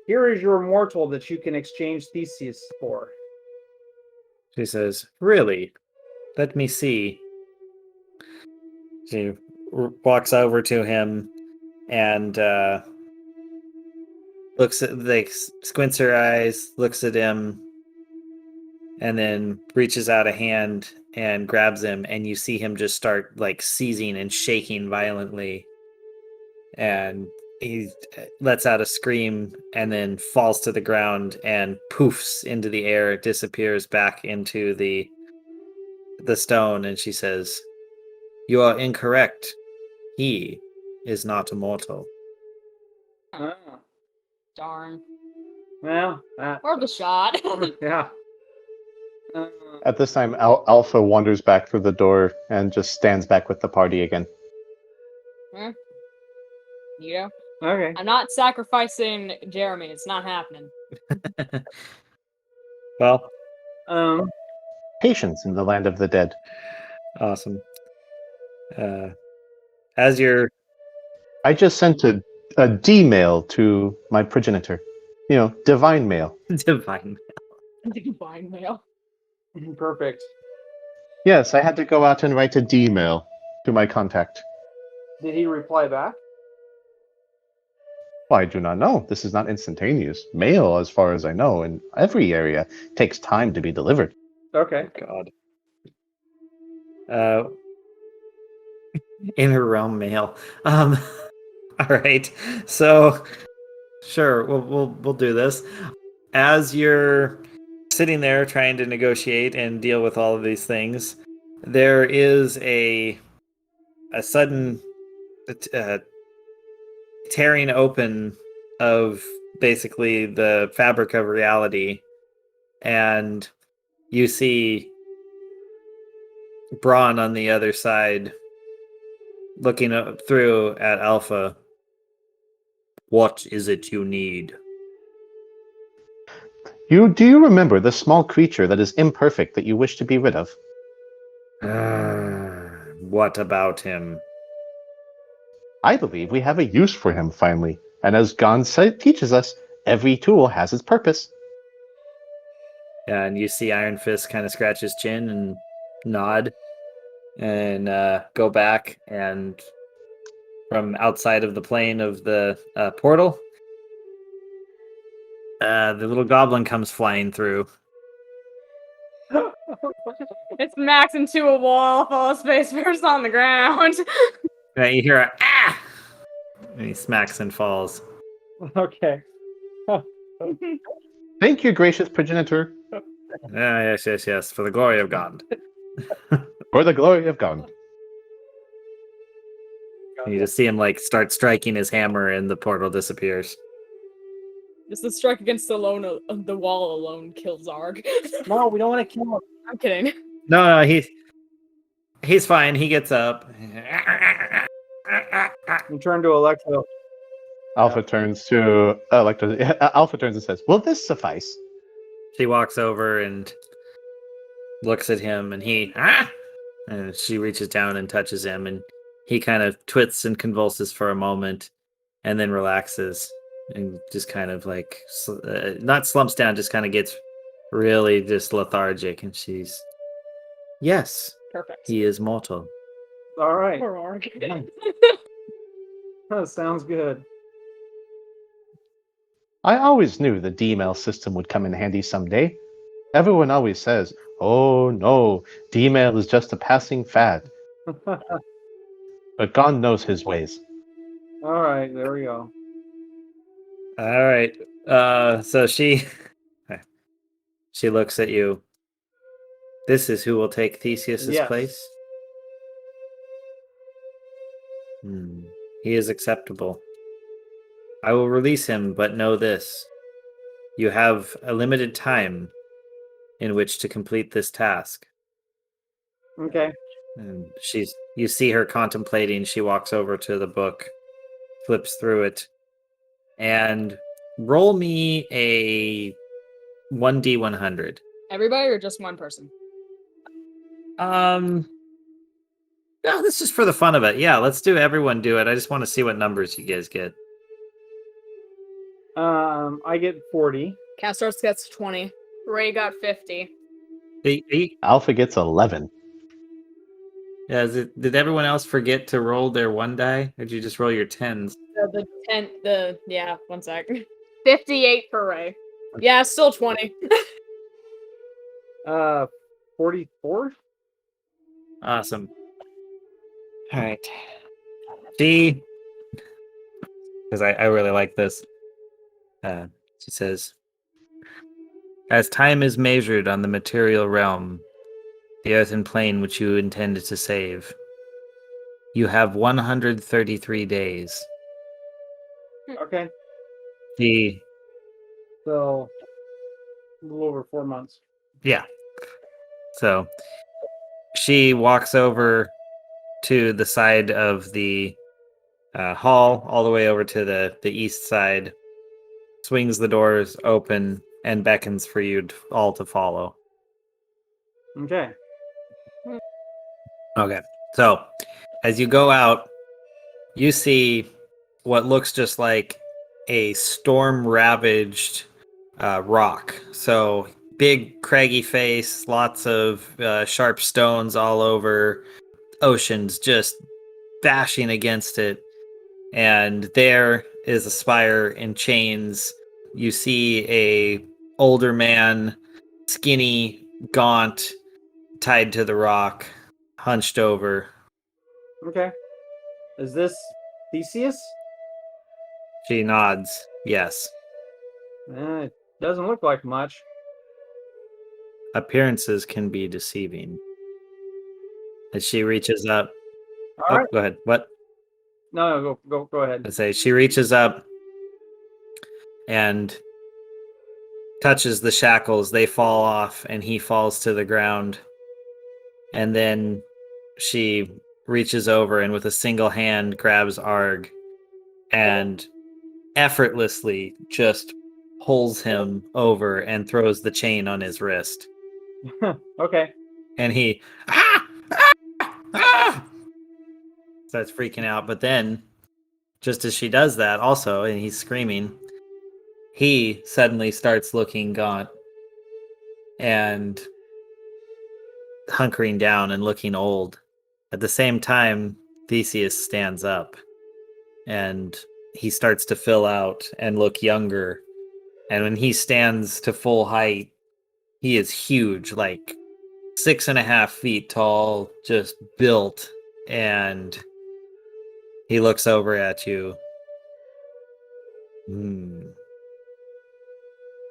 here is your mortal that you can exchange Theseus for. She says, really? Let me see. She walks over to him and looks at, squints her eyes, looks at him, and then reaches out a hand and grabs him, and you see him just start seizing and shaking violently, and he lets out a scream and then falls to the ground and poofs into the air, disappears back into the stone. And she says, "You are incorrect. He is not immortal." Ah, Darn. well, Or the shot. yeah. At this time, Alpha wanders back through the door and just stands back with the party again. You know? Okay. I'm not sacrificing Jeremy. It's not happening. Well, Patience in the land of the dead. awesome. As you're I just sent a D mail to my progenitor. Divine mail. divine. Divine mail. Perfect. Yes, I had to go out and write a D mail to my contact. Did he reply back? Well, I do not know. This is not instantaneous. Mail, as far as I know, in every area takes time to be delivered. Okay. God. Inner realm mail. All right. So, sure, we'll do this. As you're sitting there trying to negotiate and deal with all of these things, there is a sudden tearing open of basically the fabric of reality, and you see Braun on the other side looking through at Alpha. What is it you need? Do you remember the small creature that is imperfect that you wish to be rid of? What about him? I believe we have a use for him finally, and as teaches us, every tool has its purpose. Yeah, and you see Iron Fist kind of scratch his chin and nod and go back, and from outside of the plane of the portal, the little goblin comes flying through. It smacks into a wall, falls face first on the ground. You hear a ah, and he smacks and falls. Okay. Thank you, gracious progenitor, Yes, for the glory of God. for the glory of God. You just see him start striking his hammer, and the portal disappears. Just the strike against the wall alone kills Zarg. No, we don't want to kill him. I'm kidding. No, he's fine. He gets up. You turn to Electro. Alpha turns to Alpha turns and says, "Will this suffice?" She walks over and looks at him, and and she reaches down and touches him, and he kind of twists and convulses for a moment, and then relaxes and just kind of not slumps down, just kind of gets really just lethargic. And she's, yes, Perfect. he is mortal. All right. Poor Arg. That sounds good. I always knew the D-mail system would come in handy someday. Everyone always says, "Oh no, D-mail is just a passing fad." But God knows his ways. All right, there we go. All right. So she looks at you. This is who will take Theseus's Yes. place? He is acceptable. I will release him, but know this. You have a limited time in which to complete this task. Okay. And you see her contemplating. She walks over to the book, flips through it, and roll me a 1d100. Everybody or just one person? No, this is for the fun of it. Yeah, let's do everyone do it. I just want to see what numbers you guys get. I get 40. Castors gets 20. Ray got 50. Alpha gets 11. Yeah, did everyone else forget to roll their 1 die? Or did you just roll your 10s? Yeah, 1 sec. 58 for Ray. Yeah, still 20. 44? Awesome. All right. Because I really like this. She says, as time is measured on the material realm, the earthen plane which you intended to save, you have 133 days. Okay. So, a little over 4 months. Yeah. So she walks over to the side of the hall all the way over to the east side, swings the doors open, and beckons for you all to follow. Okay. Okay, so as you go out, you see what looks just like a storm-ravaged rock. So big, craggy face, lots of sharp stones all over, oceans just bashing against it. And there is a spire in chains. You see a older man, skinny, gaunt, tied to the rock, hunched over. Okay. Is this Theseus? She nods. Yes. It doesn't look like much. Appearances can be deceiving. As she reaches up. All right. Go ahead. What? No, go ahead. I say she reaches up and touches the shackles. They fall off, and he falls to the ground. And then she reaches over and with a single hand grabs Arg and effortlessly just pulls him over and throws the chain on his wrist. Okay. And he starts freaking out. But then, just as she does that, also, and he's screaming, he suddenly starts looking gaunt and hunkering down and looking old. At the same time, Theseus stands up and he starts to fill out and look younger. And when he stands to full height, he is huge, like 6.5 feet tall, just built. And he looks over at you.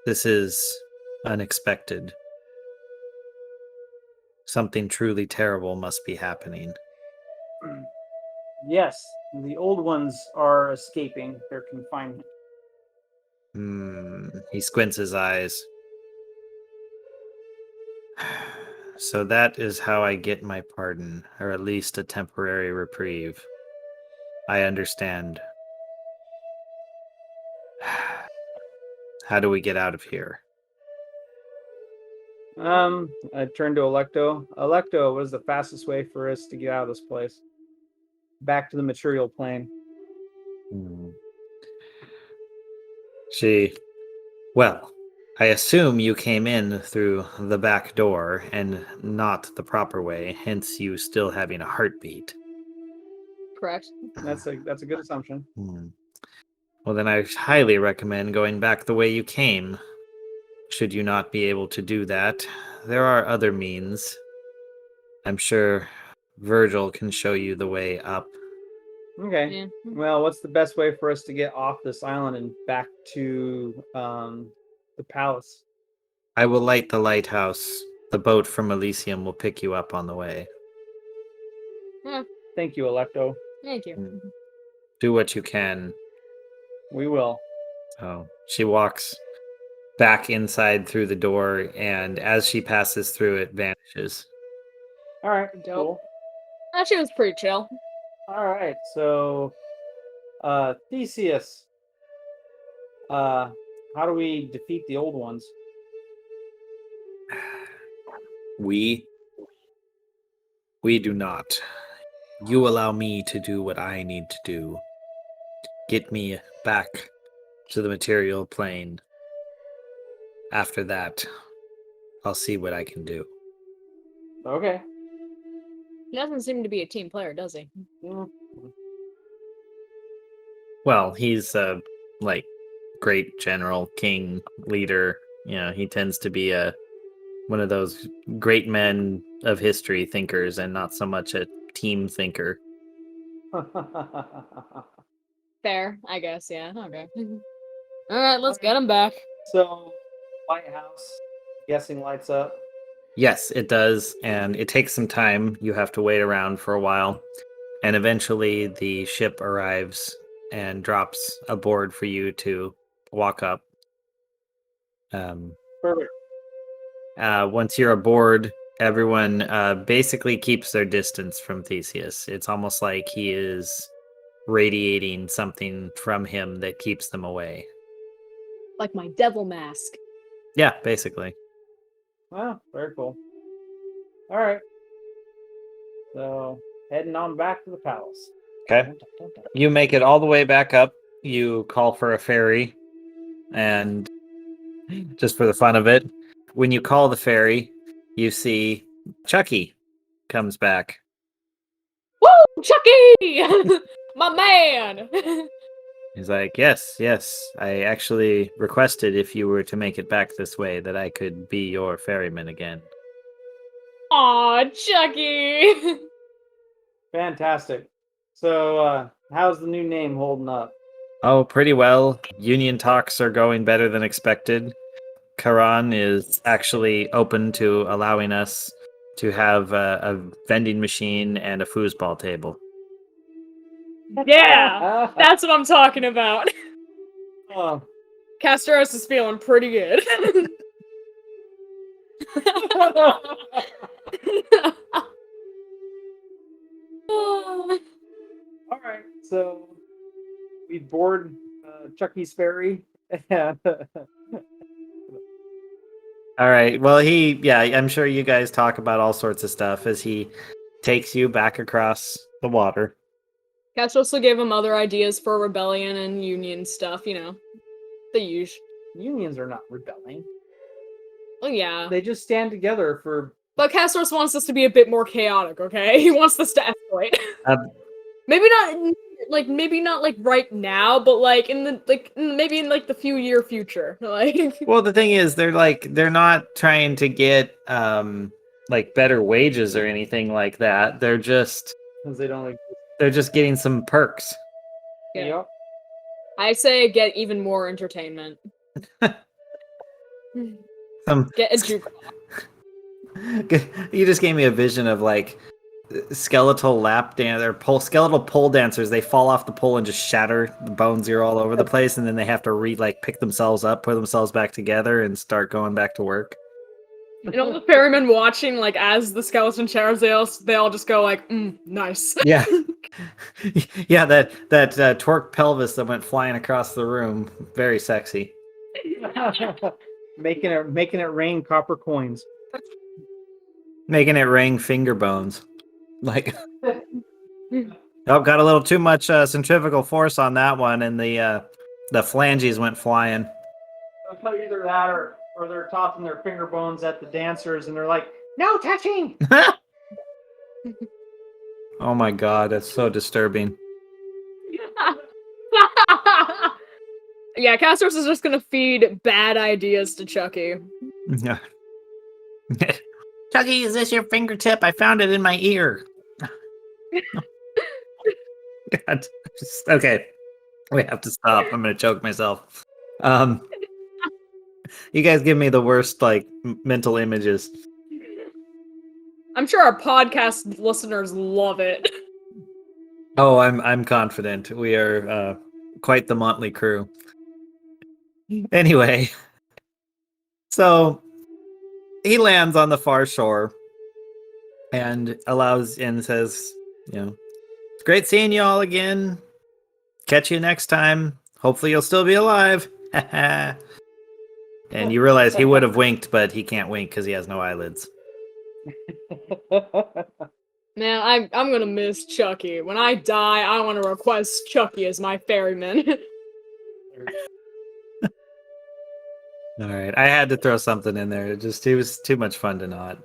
This is unexpected. Something truly terrible must be happening. Yes, the old ones are escaping their confinement. He squints his eyes. So that is how I get my pardon, or at least a temporary reprieve. I understand. How do we get out of here? I turned to Electo. Electo, what is the fastest way for us to get out of this place? Back to the material plane. Well, I assume you came in through the back door and not the proper way, hence you still having a heartbeat. Correct. That's a good assumption. Well, then I highly recommend going back the way you came. Should you not be able to do that, there are other means. I'm sure Virgil can show you the way up. Okay. Yeah. Well, what's the best way for us to get off this island and back to the palace? I will light the lighthouse. The boat from Elysium will pick you up on the way. Thank you, Electo. Thank you. Do what you can. We will. Oh, she walks back inside through the door, and as she passes through, it vanishes. All right. Dope. Cool. Actually, it was pretty chill. All right. So, Theseus, how do we defeat the old ones? We do not. You allow me to do what I need to do. Get me back to the material plane. After that, I'll see what I can do. Okay. He doesn't seem to be a team player, does he? Well, he's a great general, king, leader. He tends to be one of those great men of history thinkers and not so much a team thinker. Fair, I guess. Yeah. Okay. All right, let's get him back. So, lighthouse, guessing lights up. Yes, it does, and it takes some time. You have to wait around for a while, and eventually the ship arrives and drops aboard for you to walk up. Perfect. Once you're aboard, everyone basically keeps their distance from Theseus. It's almost like he is radiating something from him that keeps them away. Like my devil mask. Yeah, basically. Wow, very cool. All right. So heading on back to the palace. Okay. You make it all the way back up. You call for a ferry, and just for the fun of it, when you call the ferry, you see Chucky comes back. Woo, Chucky! My man! He's like, yes, I actually requested if you were to make it back this way that I could be your ferryman again. Aw, Chucky! Fantastic. So, how's the new name holding up? Oh, pretty well. Union talks are going better than expected. Karan is actually open to allowing us to have a vending machine and a foosball table. Yeah! That's what I'm talking about. Oh. Castros is feeling pretty good. All right. So we board Chucky's ferry. All right. Well, I'm sure you guys talk about all sorts of stuff as he takes you back across the water. Castros will give him other ideas for rebellion and union stuff, you know. The usual. Unions are not rebelling. Oh, yeah. They just stand together for. But Castros wants this to be a bit more chaotic, okay? He wants this to escalate. Maybe not right now, but maybe in the few year future. Well, the thing is, they're not trying to get better wages or anything like that. They're just Because they don't. they're just getting some perks. Yeah. Yep. I say get even more entertainment. Get a juke. You just gave me a vision of skeletal skeletal pole dancers. They fall off the pole and just shatter. The bones are all over the place, and then they have to pick themselves up, put themselves back together, and start going back to work. And all the ferrymen watching, as the skeleton shatters, they all just go nice. Yeah. Yeah, that torque pelvis that went flying across the room. Very sexy. making it rain copper coins. Making it rain finger bones. Oh, got a little too much centrifugal force on that one, and the phalanges went flying. Either that or they're tossing their finger bones at the dancers, and they're like, "No touching!" Oh my god, that's so disturbing. Yeah, Castros is just gonna feed bad ideas to Chucky. Yeah. Chucky, is this your fingertip? I found it in my ear. God. Okay. We have to stop. I'm gonna choke myself. You guys give me the worst mental images. I'm sure our podcast listeners love it. Oh, I'm confident. We are quite the motley crew. Anyway, so he lands on the far shore and says, it's great seeing you all again. Catch you next time. Hopefully you'll still be alive. And you realize he would have winked, but he can't wink because he has no eyelids. Man, I'm gonna miss Chucky. When I die, I want to request Chucky as my ferryman. All right, I had to throw something in there. It was too much fun to not.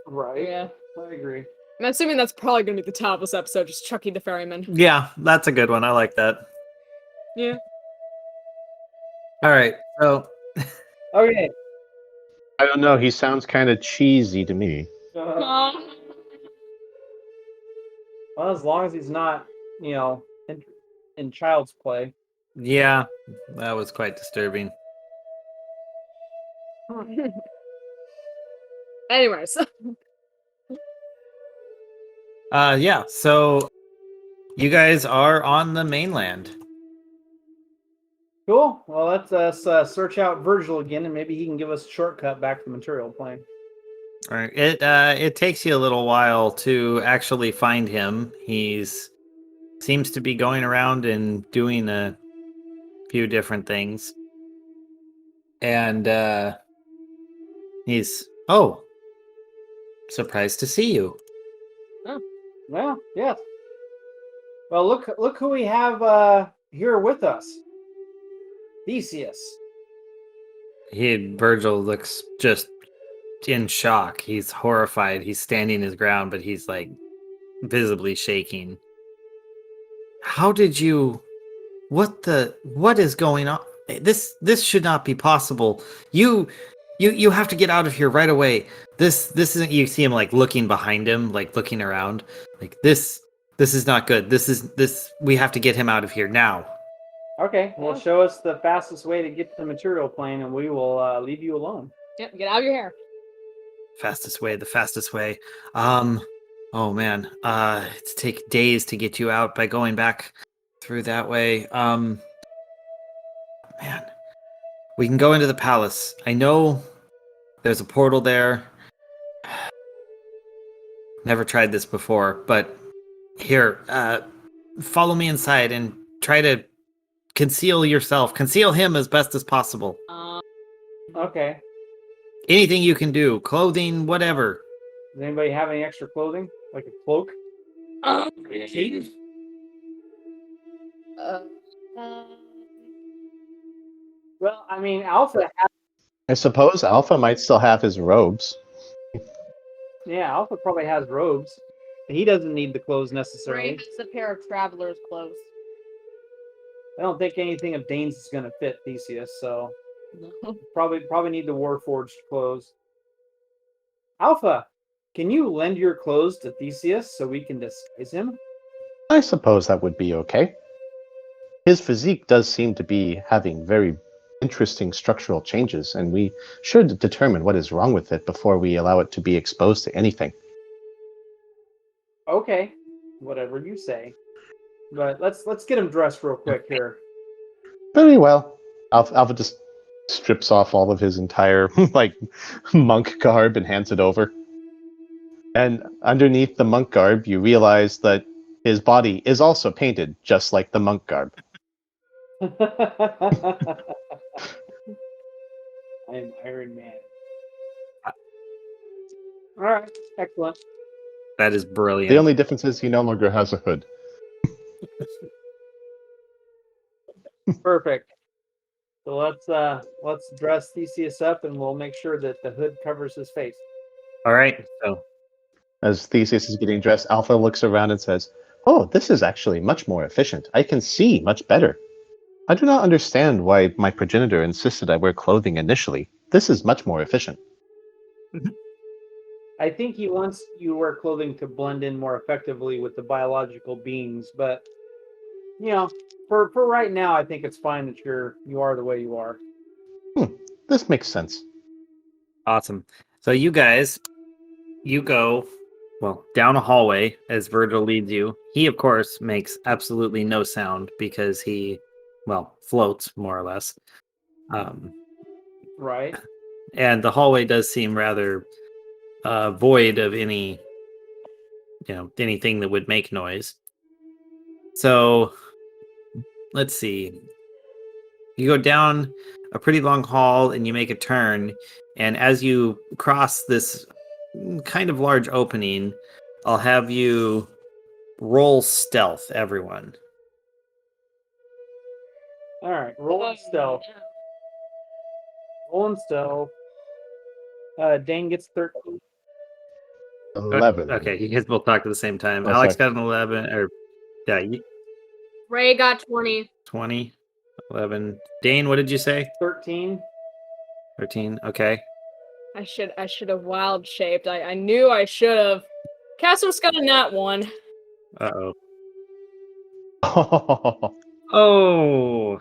Right. Yeah. I agree. I'm assuming that's probably gonna be the top of this episode, just Chucky the Ferryman. Yeah, that's a good one. I like that. Yeah. Oh, All right, so Okay. I don't know. He sounds kind of cheesy to me. Well, as long as he's not, in child's play. yeah, that was quite disturbing. Anyways. Yeah, so you guys are on the mainland. Cool. Well, let's search out Virgil again, and maybe he can give us a shortcut back to the material plane. All right. It takes you a little while to actually find him. He's seems to be going around and doing a few different things. And he's, oh, surprised to see you. Well, yes. Well, look who we have here with us. Theseus. Virgil looks just in shock. He's horrified. He's standing his ground, but he's like visibly shaking. How did you? What is going on? This should not be possible. You have to get out of here right away. This isn't. You see him like looking behind him, like looking around. Like this is not good. This. We have to get him out of here now. Okay, well, show us the fastest way to get to the material plane, and we will leave you alone. Yep, get out of your hair. The fastest way. Oh man. It's take days to get you out by going back through that way. Man. We can go into the palace. I know there's a portal there. Never tried this before, but here, follow me inside and try to conceal yourself. Conceal him as best as possible. Okay. Anything you can do. Clothing, whatever. Does anybody have any extra clothing? Like a cloak? Well, I mean, Alpha has... I suppose Alpha might still have his robes. Yeah, Alpha probably has robes. He doesn't need the clothes necessarily. Ray has a pair of traveler's clothes. I don't think anything of Dane's is going to fit Theseus, so No. probably need the Warforged clothes. Alpha, can you lend your clothes to Theseus so we can disguise him? I suppose that would be okay. His physique does seem to be having very interesting structural changes, and we should determine what is wrong with it before we allow it to be exposed to anything. Okay, whatever you say. But let's get him dressed real quick here. Very well. Alpha just strips off all of his entire like monk garb and hands it over. And underneath the monk garb, you realize that his body is also painted just like the monk garb. I'm Iron Man. All right, excellent. That is brilliant. The only difference is he no longer has a hood. Perfect. So let's dress Theseus up, and we'll make sure that the hood covers his face. All right. So As Theseus is getting dressed, Alpha looks around and says, "Oh, this is actually much more efficient. I can see much better. I do not understand why my progenitor insisted I wear clothing initially. This is much more efficient." I think he wants you to wear clothing to blend in more effectively with the biological beings, but you know, for right now, I think it's fine that you are the way you are. This makes sense. awesome. So you guys, you go down a hallway as Virgil leads you. He, of course, makes absolutely no sound because he, floats more or less. Right. And the hallway does seem rather void of any, anything that would make noise. So let's see. You go down a pretty long hall and you make a turn. And as you cross this kind of large opening, I'll have you roll stealth, everyone. All right. Rolling stealth. Rolling stealth. Dane gets 13. 11. Okay, you guys both talk at the same time. Oh, Alex sorry. got an 11, or Ray got 20. 20, 11. Dane, what did you say? 13. 13. Okay. I should have wild shaped. I knew I should have. Cassim's got a nat 1. Uh-oh. Oh, Oh.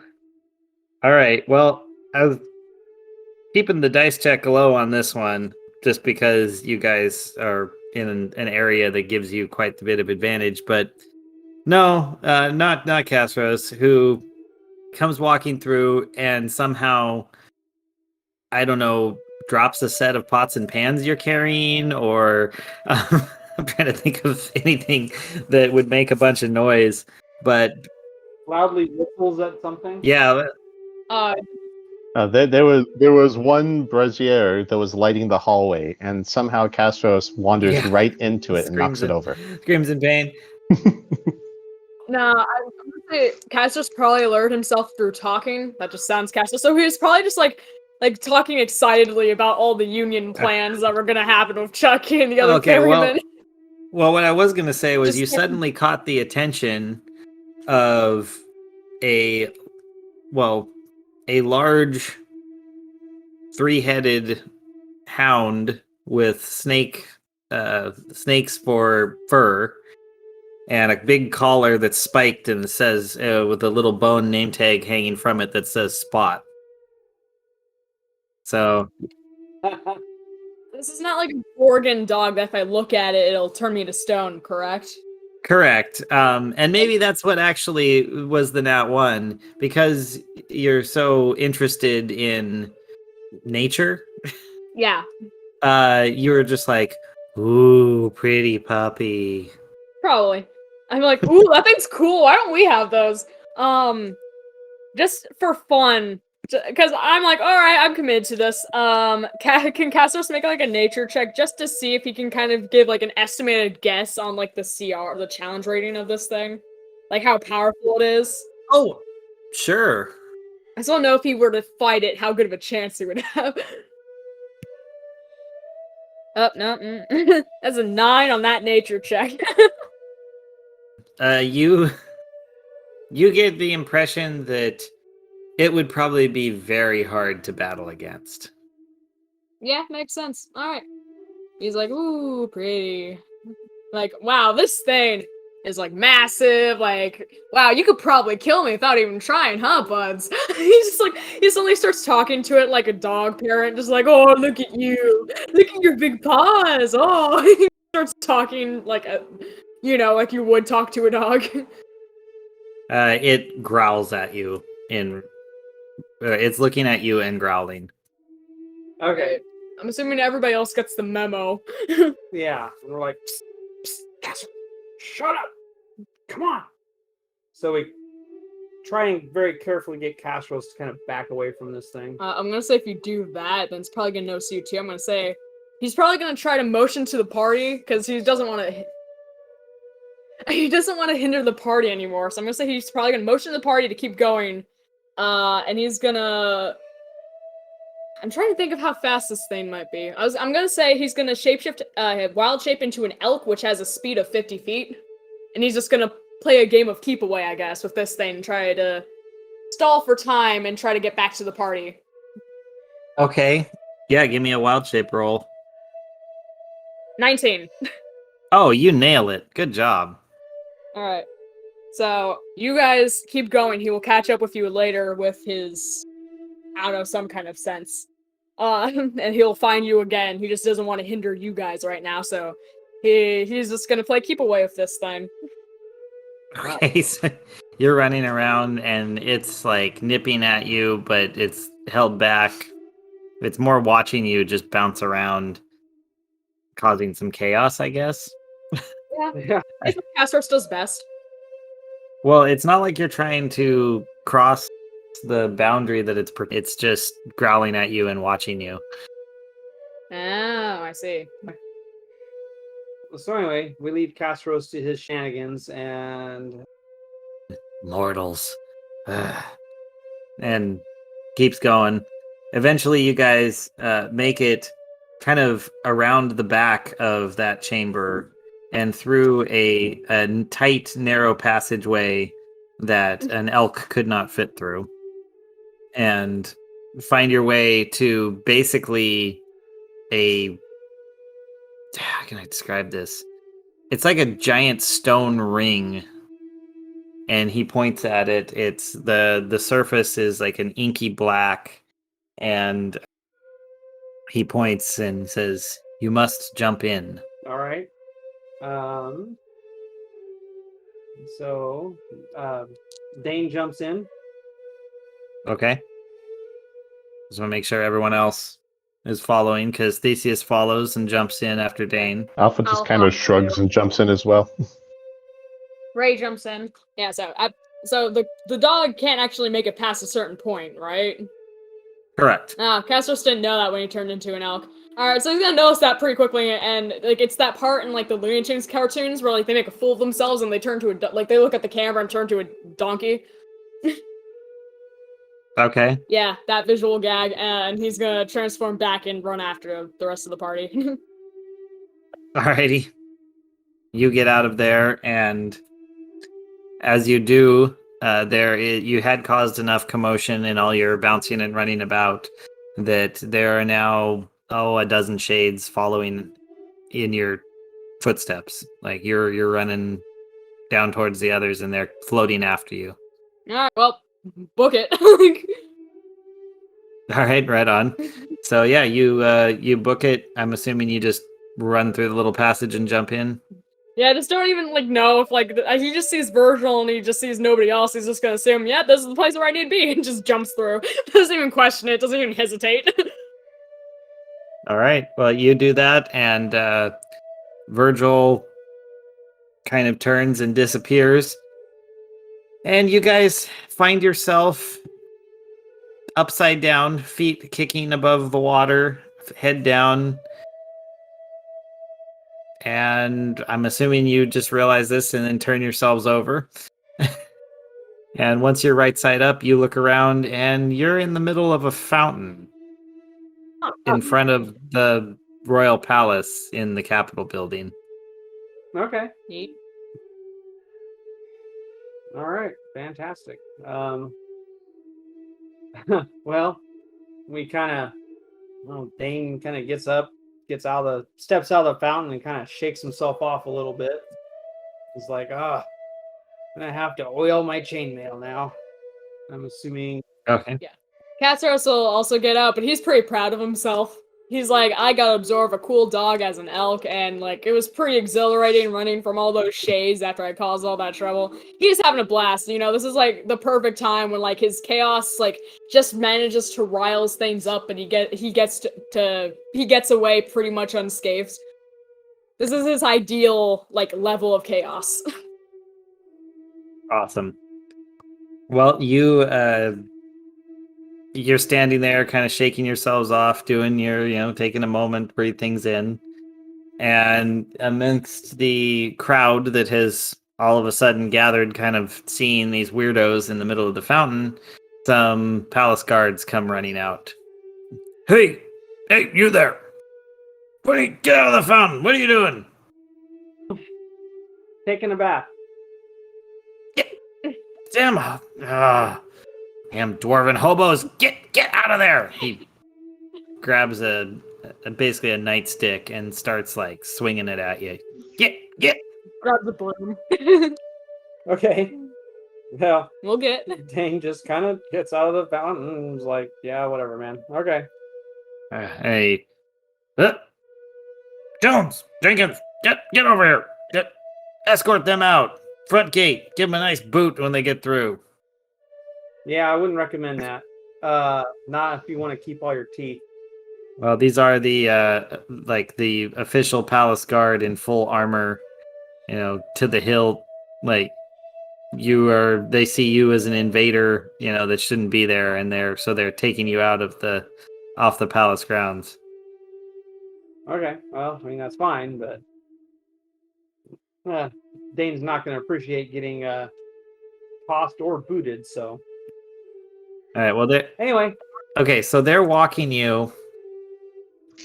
All right. Well, I was keeping the dice check low on this one, just because you guys are in an area that gives you quite a bit of advantage. But no, not Castros, who comes walking through and somehow, I don't know, drops a set of pots and pans you're carrying, or I'm trying to think of anything that would make a bunch of noise. but Loudly whistles at something. yeah, Uh, There was one brazier that was lighting the hallway, and somehow Castros wanders Yeah. right into it and knocks it in- over. Screams in pain. no, I'm gonna say Cassius probably lured himself through talking. That just sounds Cassius. So he was probably just like talking excitedly about all the union plans that were gonna happen with Chucky and the other Okay, well, ferrymen. well, what I was gonna say was Just you kidding. suddenly caught the attention of a large three-headed hound with snakes for fur and a big collar that's spiked and says with a little bone name tag hanging from it that says Spot. So This is not like an Oregon dog that if I look at it, it'll turn me to stone, correct? correct. And maybe that's what actually was the nat one, because you're so interested in nature. Yeah, You were just like, ooh, pretty puppy. probably. I'm like, ooh, that thing's cool. Why don't we have those? Just for fun, because I'm like, all right, I'm committed to this. Can Castos make like a nature check just to see if he can kind of give like an estimated guess on like the CR, the challenge rating of this thing, like how powerful it is? Oh, sure. I just want to know if he were to fight it, how good of a chance he would have. Oh no, that's a 9 on that nature check. You get the impression that it would probably be very hard to battle against. Yeah, makes sense. All right. He's like, ooh, pretty. Like, wow, this thing is like massive. Like, wow, you could probably kill me without even trying, huh, buds? He's just like, he suddenly starts talking to it like a dog parent, just like, oh, look at you, look at your big paws. Oh, he starts talking like a, like you would talk to a dog. It growls at you it's looking at you and growling. Okay. I'm assuming everybody else gets the memo. Yeah. And we're like, psst, psst, Casper, shut up. Come on. So we try and very carefully get Castros to kind of back away from this thing. I'm gonna say if you do that, then it's probably gonna notice you too. I'm gonna say he's probably gonna try to motion to the party because he doesn't want to. He doesn't want to hinder the party anymore. So I'm gonna say he's probably gonna motion to the party to keep going. And he's gonna. I'm trying to think of how fast this thing might be. I'm gonna say he's gonna shapeshift, wild shape into an elk, which has a speed of 50 feet, and he's just gonna play a game of keep away, I guess, with this thing. Try to stall for time and try to get back to the party. Okay. Yeah, give me a wild shape roll. 19. Oh, you nail it. Good job. All right. So you guys keep going. He will catch up with you later with his, I don't know, some kind of sense. And he'll find you again. He just doesn't want to hinder you guys right now. So he's just gonna play keep away with this thing. Okay, so you're running around and it's like nipping at you, but it's held back. It's more watching you just bounce around, causing some chaos, I guess. Yeah. It's what Castros does best. Well, it's not like you're trying to cross the boundary that it's just growling at you and watching you. Oh, I see. So anyway, we leave Castros to his shenanigans, and Mortals. Ugh. And keeps going. Eventually, you guys make it kind of around the back of that chamber and through a tight, narrow passageway that an elk could not fit through. And find your way to basically how can I describe this? It's like a giant stone ring, and he points at it. It's the surface is like an inky black, and he points and says, "You must jump in." all right. So Dane jumps in. Okay. Just want to make sure everyone else is following, because Theseus follows and jumps in after Dane. Alpha just kind of shrugs and jumps in as well. Ray jumps in. Yeah, so the dog can't actually make it past a certain point, right? Correct. Castros didn't know that when he turned into an elk. Alright, so he's gonna notice that pretty quickly, and like it's that part in like the Looney Tunes cartoons where like they make a fool of themselves and they turn to like they look at the camera and turn to a donkey. Okay. Yeah, that visual gag, and he's gonna transform back and run after the rest of the party. Alrighty. You get out of there, and as you do, you had caused enough commotion in all your bouncing and running about that there are now a dozen shades following in your footsteps. Like you're running down towards the others, and they're floating after you. Alright, well, book it. All right, right on. So yeah, you book it. I'm assuming you just run through the little passage and jump in. Yeah, I just don't even like know if like he just sees Virgil and he just sees nobody else. He's just gonna assume, yeah, this is the place where I need to be, and just jumps through. Doesn't even question it. Doesn't even hesitate. All right. Well, you do that, and Virgil kind of turns and disappears, and you guys find yourself upside down, feet kicking above the water, head down. And I'm assuming you just realize this and then turn yourselves over. And once you're right side up, you look around and you're in the middle of a fountain in front of the Royal Palace in the Capitol building. Okay. Neat. All right. Fantastic. Well, we Dane kind of gets up, steps out of the fountain and kind of shakes himself off a little bit. He's like, I'm gonna have to oil my chainmail now. I'm assuming. Okay. Castros will also get up, but he's pretty proud of himself. He's like, I got to absorb a cool dog as an elk, and like it was pretty exhilarating running from all those shades after I caused all that trouble. He's having a blast, you know. This is like the perfect time when like his chaos like just manages to rile things up, and he gets away pretty much unscathed. This is his ideal like level of chaos. Awesome. Well, you're standing there kind of shaking yourselves off, doing your, taking a moment, breathe things in. And amidst the crowd that has all of a sudden gathered, kind of seeing these weirdos in the middle of the fountain, some palace guards come running out. Hey, you there! Get out of the fountain! What are you doing? Taking a bath. Damn dwarven hobos! Get out of there! He grabs basically a nightstick and starts like swinging it at you. Get! Grab the broom. Okay. Well, We'll get. Dane just kind of gets out of the fountain and is like, yeah, whatever, man. Okay. Hey, Jones, Jenkins, get over here! Escort them out. Front gate. Give them a nice boot when they get through. Yeah, I wouldn't recommend that. Not if you want to keep all your teeth. Well, these are the the official palace guard in full armor, to the hilt. Like they see you as an invader, that shouldn't be there, and they're taking you out of off the palace grounds. Okay, well, I mean that's fine, but Dane's not going to appreciate getting tossed or booted. So, all right. Well, anyway. Okay, so they're walking you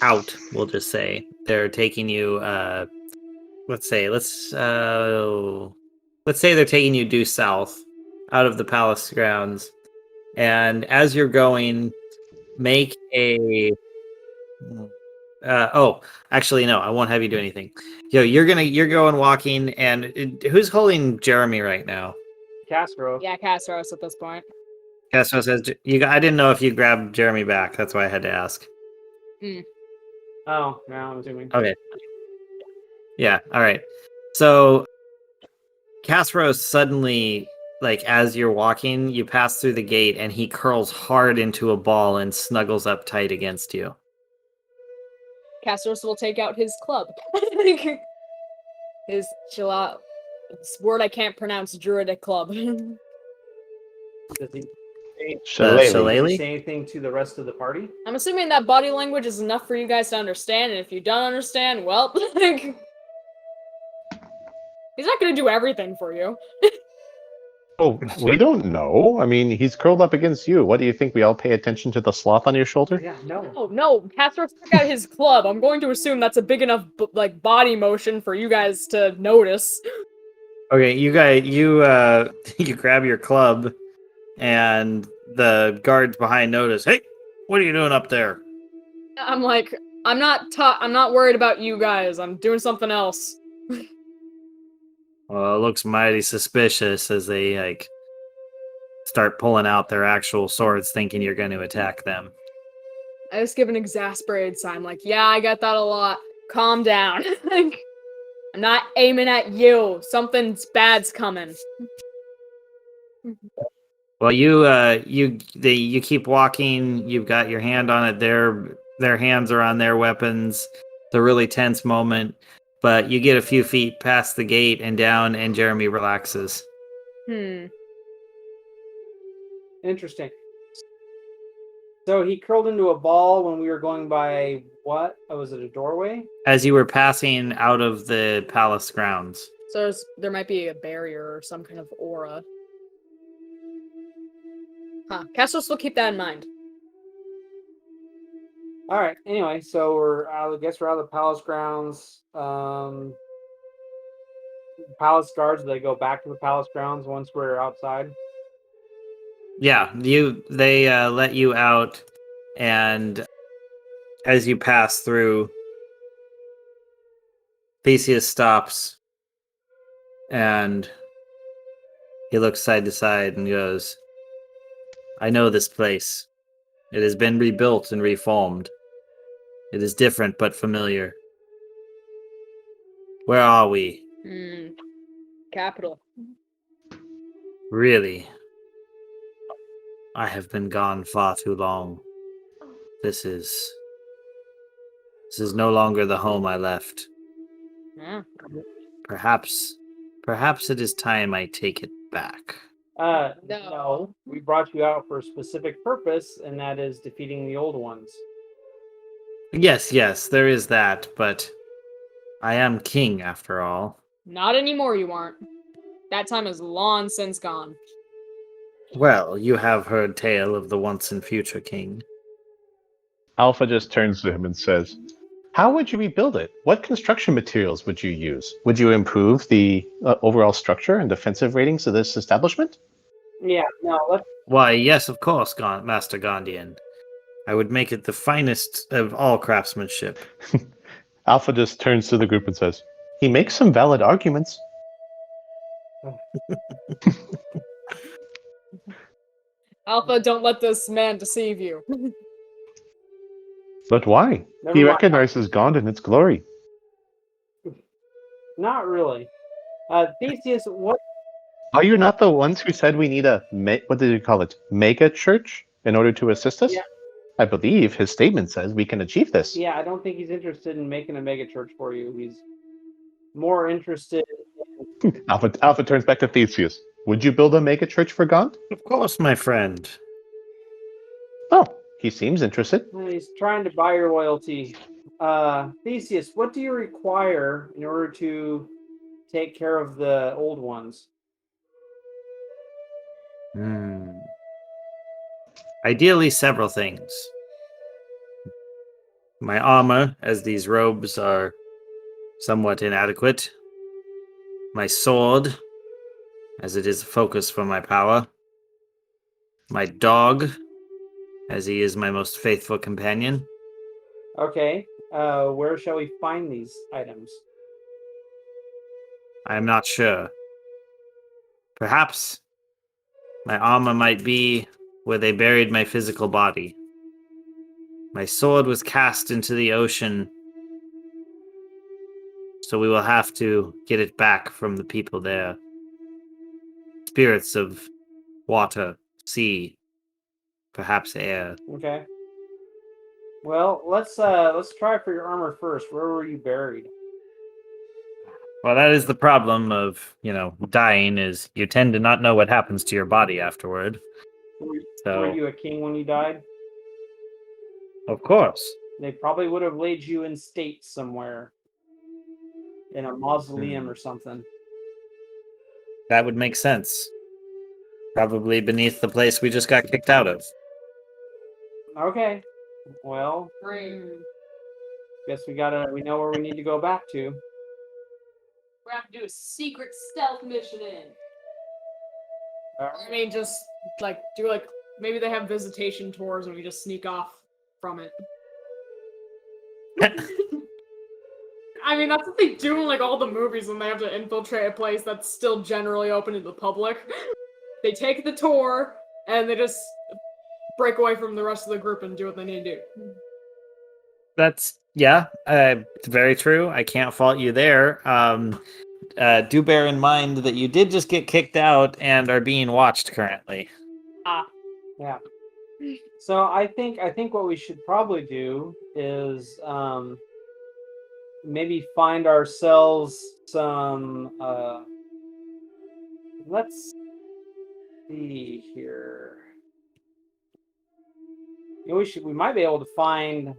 out. We'll just say they're taking you. Let's say they're taking you due south out of the palace grounds, and as you're going, make a. Actually, no, I won't have you do anything. You're going walking, and who's holding Jeremy right now? Castro. Yeah, Castros at this point. Castro says, I didn't know if you grabbed Jeremy back. That's why I had to ask. Oh, no, I'm assuming. Okay. Yeah, all right. So, Castro suddenly, like, as you're walking, you pass through the gate, and he curls hard into a ball and snuggles up tight against you. Castros will take out his club. His chill out. this word I can't pronounce, Druidic club. Does he say, Shillelagh. does he Shillelagh? say anything to the rest of the party? I'm assuming that body language is enough for you guys to understand, and if you don't understand, well, like, he's not gonna do everything for you. Oh, we don't know. I mean, he's curled up against you. What do you think? We all pay attention to the sloth on your shoulder? Yeah, no. Oh no, Castro took out his club. I'm going to assume that's a big enough like body motion for you guys to notice. Okay, you you grab your club, and the guards behind notice. Hey, what are you doing up there? I'm like, I'm not worried about you guys. I'm doing something else. Well, it looks mighty suspicious as they start pulling out their actual swords, thinking you're going to attack them. I just give an exasperated sign, like, yeah, I get that a lot. Calm down. Like, I'm not aiming at you. Something bad's coming. Well, you keep walking. You've got your hand on it. Their hands are on their weapons. It's a really tense moment, but you get a few feet past the gate and down, and Jeremy relaxes. Interesting. So he curled into a ball when we were going by what? Oh, was it a doorway? As you were passing out of the palace grounds. So there might be a barrier or some kind of aura. Huh. Castros will keep that in mind. All right. Anyway, so we're out. I guess we're out of the palace grounds. Palace guards. They go back to the palace grounds once we're outside. Yeah, they let you out, and as you pass through, Theseus stops, and he looks side to side and goes, I know this place. It has been rebuilt and reformed. It is different but familiar. Where are we? Capital. Really? I have been gone far too long. This is no longer the home I left. Yeah. Perhaps it is time I take it back. No. We brought you out for a specific purpose, and that is defeating the old ones. Yes, there is that, but I am king after all. Not anymore, you aren't. That time is long since gone. Well, you have heard tale of the once and future king. Alpha just turns to him and says, how would you rebuild it? What construction materials would you use? Would you improve the overall structure and defensive ratings of this establishment? Yeah, no, Why, yes, of course, Master Gondian. I would make it the finest of all craftsmanship. Alpha just turns to the group and says, he makes some valid arguments. Alpha, don't let this man deceive you. But why? Never He mind. recognizes Gond in its glory. not really. Theseus, what? Are you not the ones who said we need a, what did you call it, mega church in order to assist us? Yeah. I believe his statement says we can achieve this. Yeah, I don't think he's interested in making a mega church for you. He's more interested. Alpha turns back to Theseus. Would you build a mega church for Gond? Of course, my friend. Oh, he seems interested. He's trying to buy your loyalty. Theseus, what do you require in order to take care of the old ones? Ideally, several things. My armor, as these robes are somewhat inadequate. My sword, as it is a focus for my power. My dog, as he is my most faithful companion. Okay, where shall we find these items? I am not sure. Perhaps my armor might be where they buried my physical body. My sword was cast into the ocean, so we will have to get it back from the people there. Spirits of water, sea, perhaps air. Okay. Well, let's try for your armor first. Where were you buried? Well, that is the problem of, dying is you tend to not know what happens to your body afterward. Were you a king when you died? Of course. They probably would have laid you in state somewhere. In a mausoleum or something. That would make sense. Probably beneath the place we just got kicked out of. Okay. Well, guess we know where we need to go back to. We have to do a secret stealth mission in. I mean, just maybe they have visitation tours and we just sneak off from it. I mean, that's what they do in all the movies when they have to infiltrate a place that's still generally open to the public. They take the tour and they just break away from the rest of the group and do what they need to do. That's very true. I can't fault you there. Do bear in mind that you did just get kicked out and are being watched currently. Yeah. So I think what we should probably do is maybe find ourselves some let's see here. We might be able to find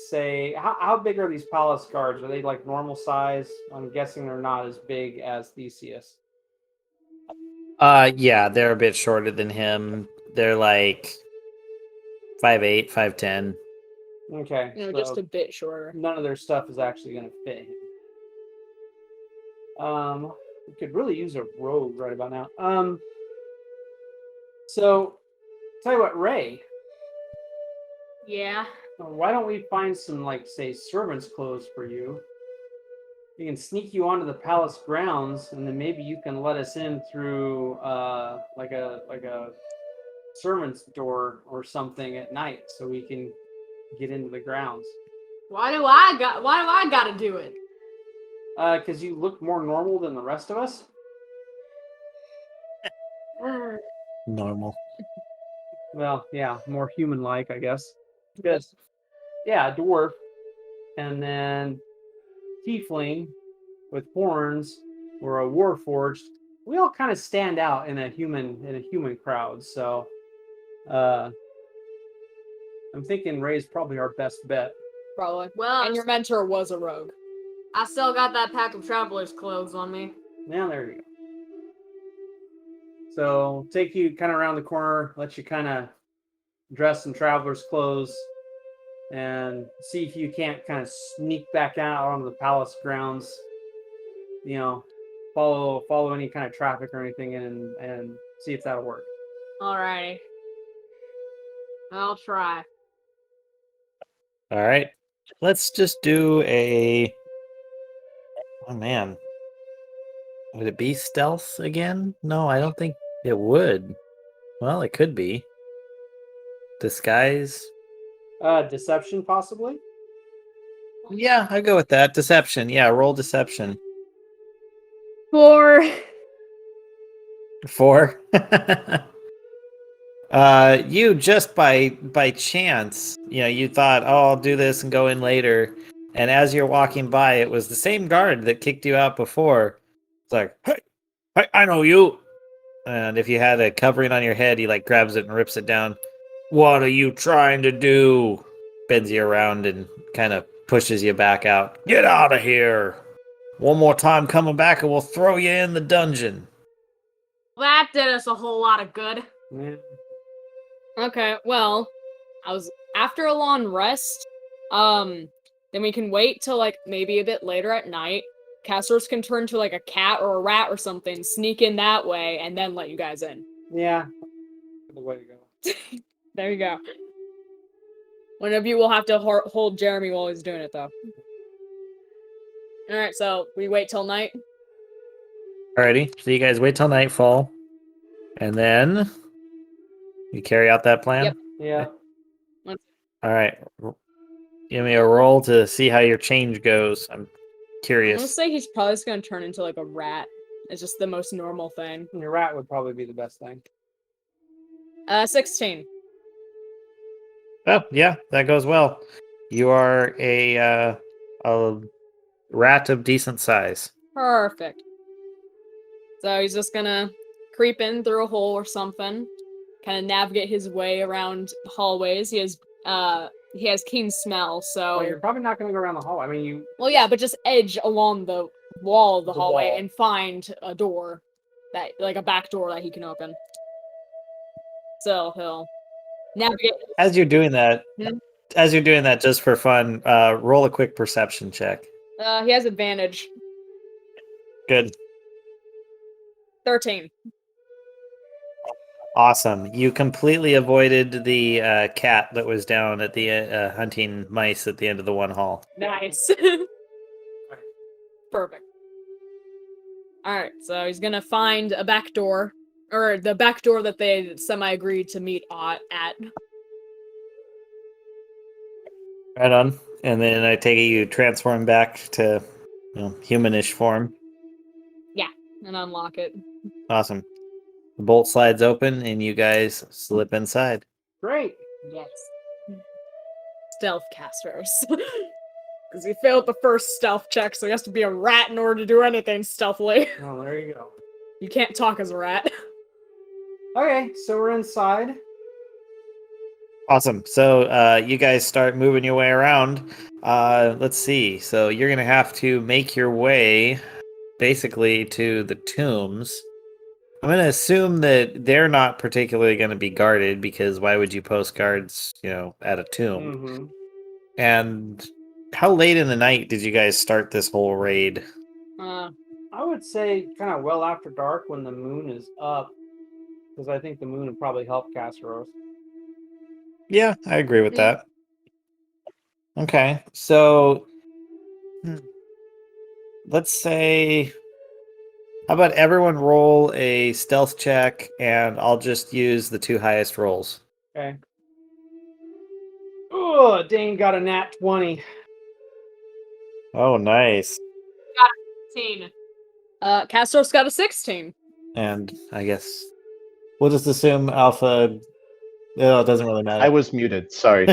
say how big are these palace guards? Are they normal size? I'm guessing they're not as big as Theseus. Yeah, they're a bit shorter than him. They're 5'8", 5'10". Okay. So just a bit shorter. None of their stuff is actually going to fit him. We could really use a rogue right about now. So, tell you what, Ray. Yeah. Why don't we find some, say, servant's clothes for you? We can sneak you onto the palace grounds, and then maybe you can let us in through, a servant's door or something at night, so we can get into the grounds. Why do I gotta do it? Because you look more normal than the rest of us. Normal. Well, yeah, more human-like, I guess. Because, yeah, dwarf, and then tiefling with horns, or a warforged. We all kind of stand out in a human crowd. So, I'm thinking Ray's probably our best bet. Probably. Well, and your mentor was a rogue. I still got that pack of traveler's clothes on me. Yeah, there you go. So, take you kind of around the corner, let you kind of dress in traveler's clothes, and see if you can't kind of sneak back out onto the palace grounds. Follow any kind of traffic or anything, and see if that'll work. Alrighty. I'll try. All right. Let's just do a... Oh, man. Would it be stealth again? No, I don't think it would. Well, it could be. Disguise? Deception, possibly? Yeah, I'll go with that. Deception. Yeah, roll deception. 4. 4? You just by chance, you thought, oh, I'll do this and go in later. And as you're walking by, it was the same guard that kicked you out before. It's like, hey, I know you. And if you had a covering on your head, he grabs it and rips it down. What are you trying to do? Bends you around and kind of pushes you back out. Get out of here. One more time coming back and we'll throw you in the dungeon. That did us a whole lot of good. Yeah. Okay, well, after a long rest, then we can wait till maybe a bit later at night. Casters can turn to a cat or a rat or something, sneak in that way, and then let you guys in. Yeah. The way to go. There you go. One of you will have to hold Jeremy while he's doing it, though. Alright, so we wait till night? Alrighty, so you guys wait till nightfall, and then you carry out that plan? Yep. Yeah. Alright. Give me a roll to see how your change goes. I'm curious. I'm gonna say he's probably just gonna turn into a rat. It's just the most normal thing. Your rat would probably be the best thing. 16. Oh, yeah, that goes well. You are a rat of decent size. Perfect. So he's just gonna creep in through a hole or something, kind of navigate his way around hallways. He has keen smell, so Well, you're probably not going to go around the hall. I mean, you. well, yeah, but just edge along the wall of the hallway wall. and find a door that, like a back door that he can open. So he'll navigate. As you're doing that, Hmm? just for fun, roll a quick perception check. He has advantage. Good. 13. Awesome. You completely avoided the cat that was down at the hunting mice at the end of the one hall. Nice. Perfect. Alright, so he's gonna find a back door, or the back door that they semi-agreed to meet at. Right on. And then I take it you transform back to humanish form. And unlock it. Awesome. The bolt slides open and you guys slip inside. Great. Yes. Stealth casters. Because he failed the first stealth check, so he has to be a rat in order to do anything stealthily. Oh, there you go. You can't talk as a rat. Okay, so we're inside. Awesome. So you guys start moving your way around. Let's see. So you're going to have to make your way basically to the tombs. I'm going to assume that they're not particularly going to be guarded because why would you post guards, at a tomb? Mm-hmm. And how late in the night did you guys start this whole raid? I would say kind of well after dark when the moon is up, because I think the moon would probably help Casseros. Yeah, I agree with that. Okay, so let's say, how about everyone roll a stealth check, and I'll just use the two highest rolls. Okay. Oh, Dane got a nat 20. Oh, nice. 16. Castros got a 16. And I guess we'll just assume Alpha. Oh, it doesn't really matter. I was muted. Sorry.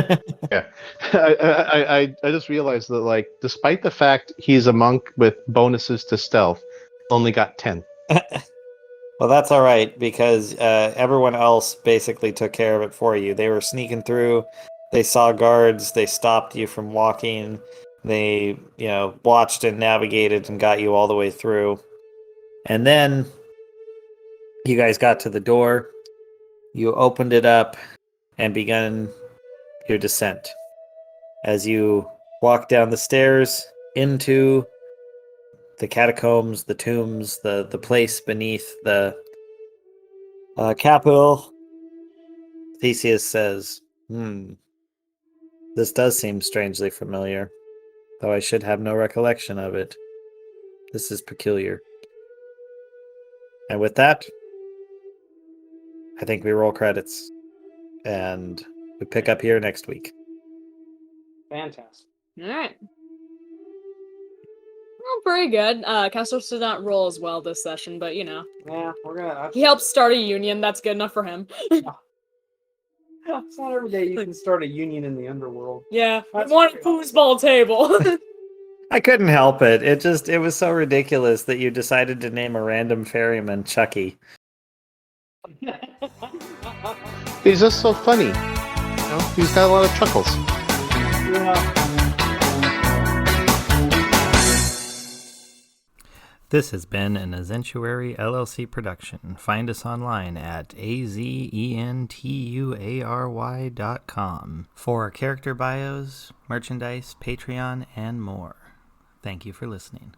Yeah, I just realized that, like, despite the fact he's a monk with bonuses to stealth, only got 10. Well, that's all right because everyone else basically took care of it for you. They were sneaking through. They saw guards. They stopped you from walking. They, watched and navigated and got you all the way through. And then you guys got to the door. You opened it up and began your descent. As you walk down the stairs into the catacombs, the tombs, the place beneath the capital, Theseus says, this does seem strangely familiar, though I should have no recollection of it. This is peculiar. And with that, I think we roll credits. And we pick up here next week. Fantastic. Alright. Well, pretty good. Castros did not roll as well this session, but Yeah, we're gonna. he helped start a union. That's good enough for him. It's not every day you can start a union in the underworld. Yeah, That's one pretty foosball table. I couldn't help it. It was so ridiculous that you decided to name a random ferryman Chucky. He's just so funny. He's got a lot of chuckles. Yeah. This has been an Azentuary LLC production. Find us online at azentuary.com for our character bios, merchandise, Patreon, and more. Thank you for listening.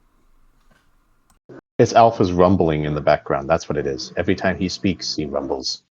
It's Alpha's rumbling in the background. That's what it is. Every time he speaks, he rumbles.